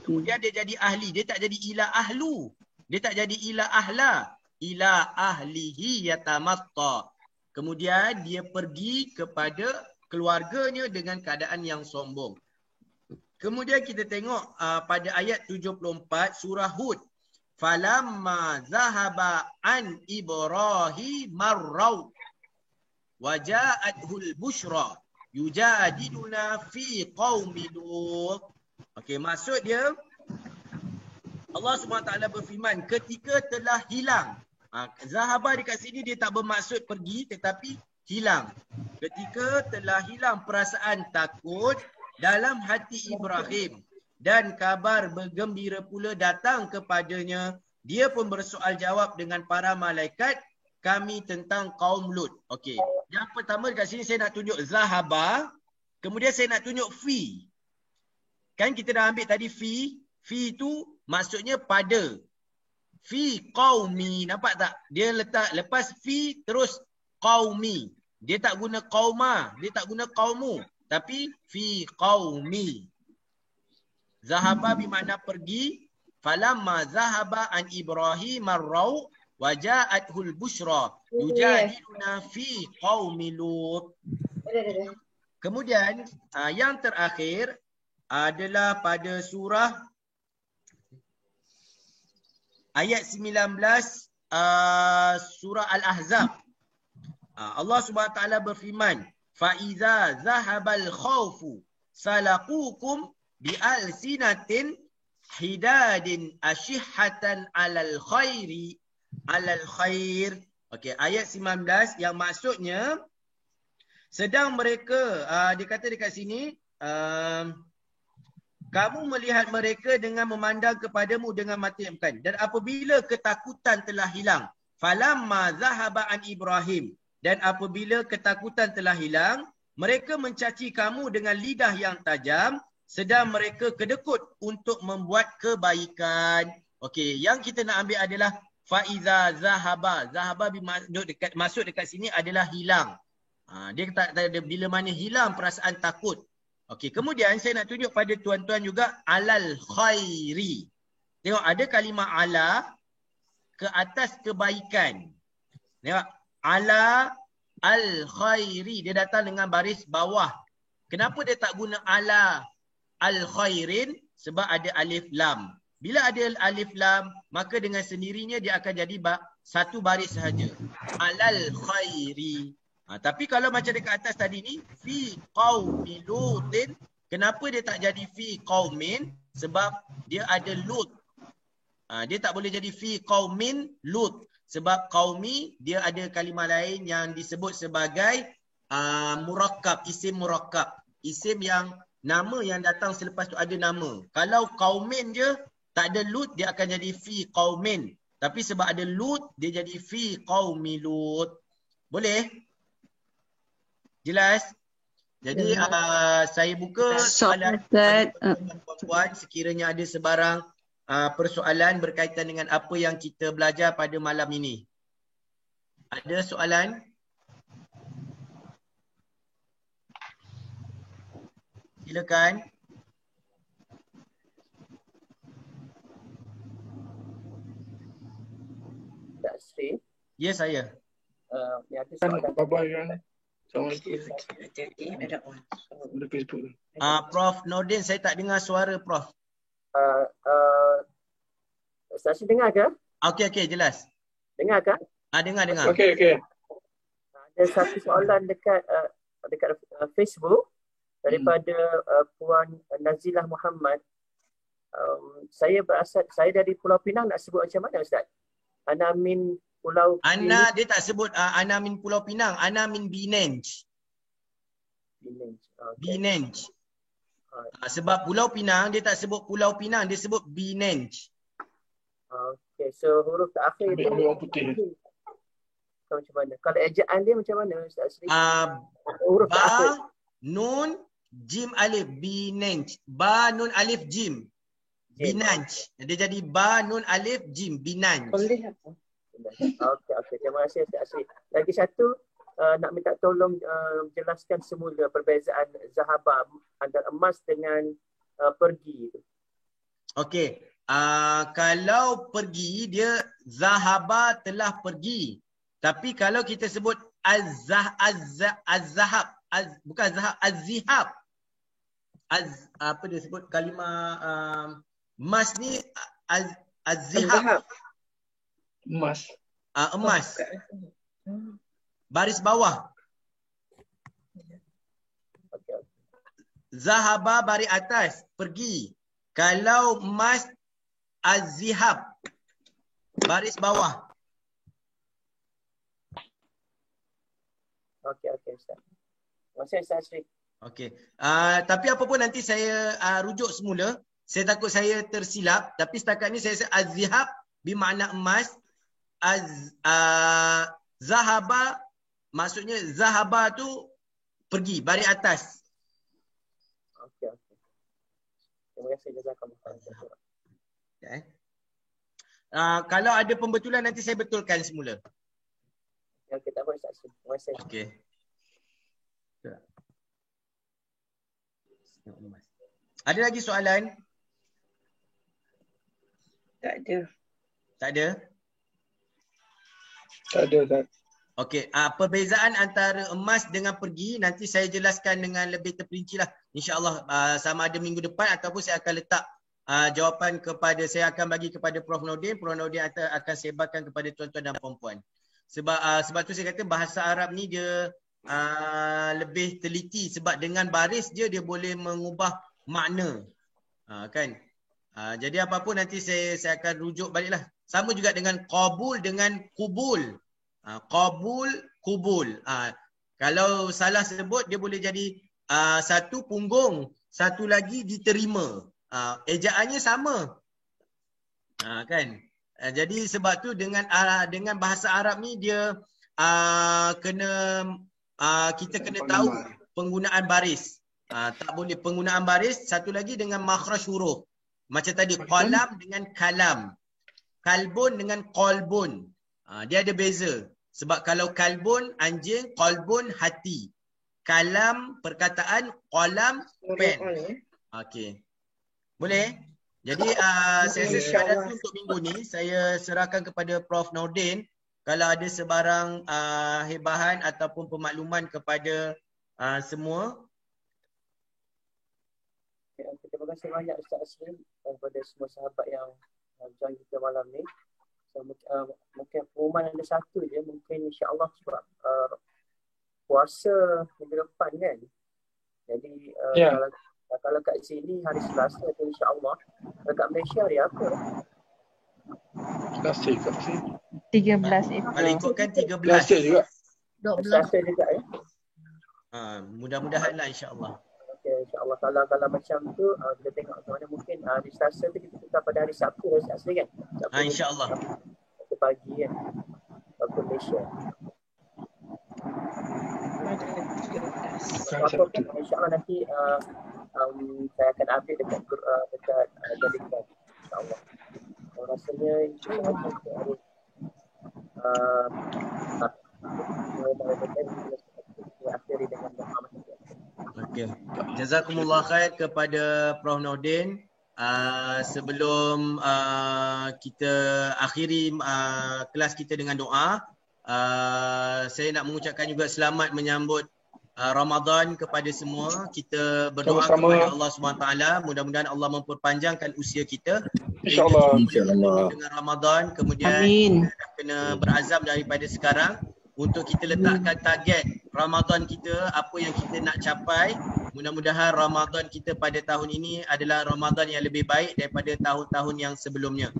Kemudian dia jadi ahli. Dia tak jadi ila ahlu. Dia tak jadi ila ahla. Ila ahlihi yatamatta. Kemudian dia pergi kepada keluarganya dengan keadaan yang sombong. Kemudian kita tengok pada ayat 74 surah Hud. Falamma zahaba an Ibrahim marraw waja'athul bushra yujadiluna fi qaumi Lut. Okey, maksud dia Allah SWT berfirman ketika telah hilang. Zahaba dekat sini dia tak bermaksud pergi tetapi hilang. Ketika telah hilang perasaan takut dalam hati Ibrahim dan kabar bergembira pula datang kepadanya, dia pun bersoal jawab dengan para malaikat kami tentang kaum Lut. Okey. Yang pertama dekat sini saya nak tunjuk zahaba, kemudian saya nak tunjuk fi. Kan kita dah ambil tadi fi. Fi tu maksudnya pada. Fi qaumi, nampak tak? Dia letak lepas fi terus qaumi. Dia tak guna qauma, dia tak guna qaumu, tapi fi qaumi. Zahaba bermakna pergi. Falamma zahaba an Ibrahim marraw waja'athul bushra yujadiluna fi qaumi Lut. Kemudian yang terakhir adalah pada surah ayat 19 surah Al-Ahzab. Allah SWT berfirman, fa iza zahabal khawfu salaqukum bi alsinatin hidadin asyihatan alal khair. Okey, ayat 19 yang maksudnya sedang mereka dia kata dekat sini kamu melihat mereka dengan memandang kepadamu dengan mata yang bukan. Dan apabila ketakutan telah hilang, falamma zahaba an Ibrahim, dan apabila ketakutan telah hilang, mereka mencaci kamu dengan lidah yang tajam, sedang mereka kedekut untuk membuat kebaikan. Okey, yang kita nak ambil adalah faiza zahaba. Zahaba maksud dekat sini adalah hilang. Dia tak ada bila mana hilang perasaan takut. Okey, kemudian saya nak tunjuk pada tuan-tuan juga alal khairi. Tengok ada kalimah ala ke atas kebaikan. Tengok ala al khairi, dia datang dengan baris bawah. Kenapa dia tak guna ala al khairin? Sebab ada alif lam. Bila ada alif lam, maka dengan sendirinya dia akan jadi satu baris sahaja. Alal khairi. Tapi kalau macam dekat atas tadi ni, fi qaumi Lutin, kenapa dia tak jadi fi qaumin? Sebab dia ada Lut. Dia tak boleh jadi fi qaumin Lut. Sebab qaumi, dia ada kalimah lain yang disebut sebagai murakkab, isim murakkab. Isim yang nama yang datang selepas tu ada nama. Kalau qaumin je, tak ada Lut, dia akan jadi fi qaumin. Tapi sebab ada Lut, dia jadi fi qaumi Lut. Boleh? Jelas? Jadi saya buka soalan puan-puan sekiranya ada sebarang persoalan berkaitan dengan apa yang kita belajar pada malam ini. Ada soalan? Silakan. Tak Sri. Ya, saya. Ada soalan. Prof Nordin, saya tak dengar suara Prof. Saya dengar ke? Okey, jelas. Dengar ke? Dengar. Okey. Ada satu soalan dekat Facebook daripada Puan Nazilah Muhammad. Saya berasal, saya dari Pulau Pinang, nak sebut macam mana Ustaz? Ana min Pulau Ana, dia tak sebut Ana min Pulau Pinang, Ana min Bineng. Bineng. Sebab Pulau Pinang dia tak sebut Pulau Pinang, dia sebut Bineng. Okay, so huruf terakhir dia macam mana? Kalau ejaan dia macam mana Ustaz Asri? Huruf terakhir. Ba, nun, jim, alif, Bineng. Ba, nun, alif, jim. Binang. Dia jadi ba, nun, alif, jim, Binang. Okey, terima kasih Ustaz Asri. Lagi satu, nak minta tolong jelaskan semula perbezaan zahaba antara emas dengan pergi itu. Okey. Kalau pergi dia zahaba telah pergi. Tapi kalau kita sebut az-zahab, bukan zahab, az-zihab. Apa dia sebut kalimah emas ni az-zihab. Emas. Emas. Baris bawah. Zahaba baris atas, pergi. Kalau emas az-zihab, baris bawah. Okey Ustaz. Terima kasih Ustaz Asri. Okey. Tapi apa pun nanti saya rujuk semula. Saya takut saya tersilap. Tapi setakat ni saya az-zihab bermakna emas. Zahaba maksudnya zahaba tu pergi, baris atas. Okey. Terima kasih jazakallah. Kalau ada pembetulan nanti saya betulkan semula. Okey, tak apa Ustaz. Terima kasih. Okey. Ada lagi soalan? Tak ada. Tak ada? Tak ada, tak. Okey, perbezaan antara emas dengan pergi nanti saya jelaskan dengan lebih terperinci lah. InsyaAllah sama ada minggu depan ataupun saya akan letak jawapan kepada, saya akan bagi kepada Prof Nordin. Prof Nordin akan sebarkan kepada tuan-tuan dan puan-puan. Sebab tu saya kata bahasa Arab ni dia lebih teliti sebab dengan baris dia boleh mengubah makna. Kan? Jadi apapun nanti saya akan rujuk baliklah. Sama juga dengan qabul dengan kubul. Qabul, kubul. Kalau salah sebut dia boleh jadi satu punggung, satu lagi diterima. Ejaannya sama. Kan? Jadi sebab tu dengan bahasa Arab ni dia kita kena tahu penggunaan baris. Tak boleh penggunaan baris. Satu lagi dengan makhraj huruf. Macam tadi qalam dengan kalam. Kalbun dengan qalbun. Dia ada beza. Sebab kalau kalbun anjing, qalbun hati. Kalam perkataan, qalam pen. Okey. Boleh? Jadi saya rasa sekadar tu untuk minggu ni saya serahkan kepada Prof Nordin kalau ada sebarang hebahan ataupun pemakluman kepada semua. Terima kasih banyak Ustaz Asri kepada semua sahabat yang join kita malam ni. So, mungkin pengumuman ada satu je, mungkin insya-Allah sebab puasa minggu depan kan. Jadi kalau kat sini hari Selasa tu insya-Allah. Dekat Malaysia hari apa? Selasa kat sini. 13 April. Kalau ikutkan 13. Selasa juga. 12. Selasa juga ya. Mudah-mudahan lah insya-Allah. Okey, insya-Allah kalau macam tu kita tengok macam mana mungkin hari Selasa tu kita tukar pada hari Sabtu hari Sabtu kan. Insya-Allah. Sabtu pagi kan. Waktu Malaysia. InsyaAllah nanti saya akan update dekat Telegram. InsyaAllah. Rasanya kita harus akhiri dengan Muhammad. Okey. Jazakumullah khair kepada Prof Nordin. Sebelum kita akhiri kelas kita dengan doa, saya nak mengucapkan juga selamat menyambut Ramadan kepada semua. Kita berdoa kepada Allah SWT. Mudah-mudahan Allah memperpanjangkan usia kita. InsyaAllah. Dengan Ramadan. Kemudian kita kena berazam daripada sekarang untuk kita letakkan target Ramadan kita, apa yang kita nak capai Mudah-mudahan Ramadan kita pada tahun ini adalah Ramadan yang lebih baik daripada tahun-tahun yang sebelumnya.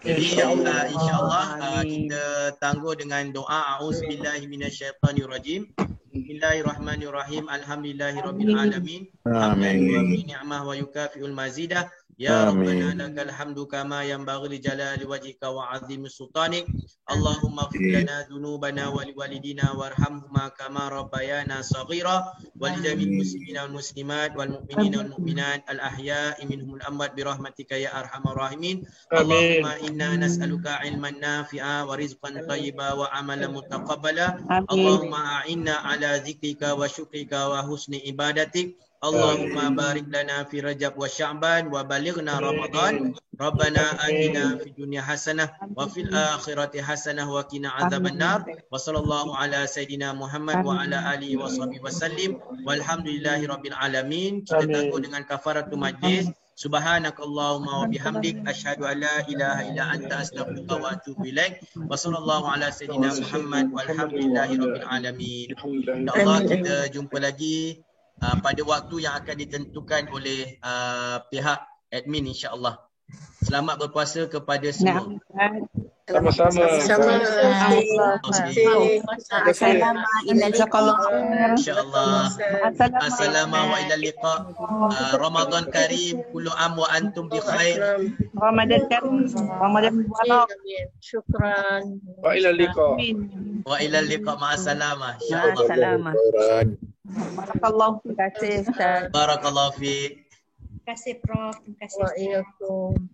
Jadi insya-Allah kita tangguh dengan doa a'udzubillahi minasyaitonirrajim. Bismillahirrahmanirrahim. Alhamdulillahirabbil alamin. Hamdan wa ni'mah wa yukafi'ul mazidah. Ya Rabbana lakal hamdu kama yanbaghi li jalali wajhika wa 'azimi sultanik. Allahumma ighfir lana dhunubana wa liwalidina warhamhuma kama rabbayana shaghira wa lidamil muslimina wal muslimat wal mu'minina wal mu'minat al ahya'i minhum al amwat bi rahmatika ya arhamar rahimin. Allahumma inna nas'aluka 'ilman nafi'a wa rizqan thayyiba wa 'amalan mutaqabbala. Allahumma a'inna 'ala dzikrika wa syukrika wa husni ibadatik. Allahumma barik lana fi Rajab wa Sya'ban wa balighna Ramadan. Rabbana atina fid dunya hasanah wa fil akhirati hasanah wa qina adzabannar. Wa sallallahu ala sayidina Muhammad wa ala alihi wa sahbihi wasallim. Walhamdulillahi rabbil alamin. Kita tangguh dengan kafaratul majlis. Subhanakallahumma wa bihamdik asyhadu an la ilaha illa anta astaghfiruka wa atubu ilaik. Wa sallallahu ala sayidina Muhammad walhamdulillahi rabbil alamin. Insyaallah kita jumpa lagi pada waktu yang akan ditentukan oleh pihak admin insya-Allah. Selamat berpuasa kepada semua. Sama-sama. Insyaallah. Assalamualaikum wa ila liqa. Ramadan karim, kullu am wa antum bi khair. Ramadan karim, Ramadan mubarak. Syukran. Wa ila liqa. Wa ila liqa ma'assalamah insyaallah. Selamat. Barakallahu. Terima kasih Ustaz. Barakallahu fiik. Terima kasih Prof. Terima kasih. Waalaikumsalam.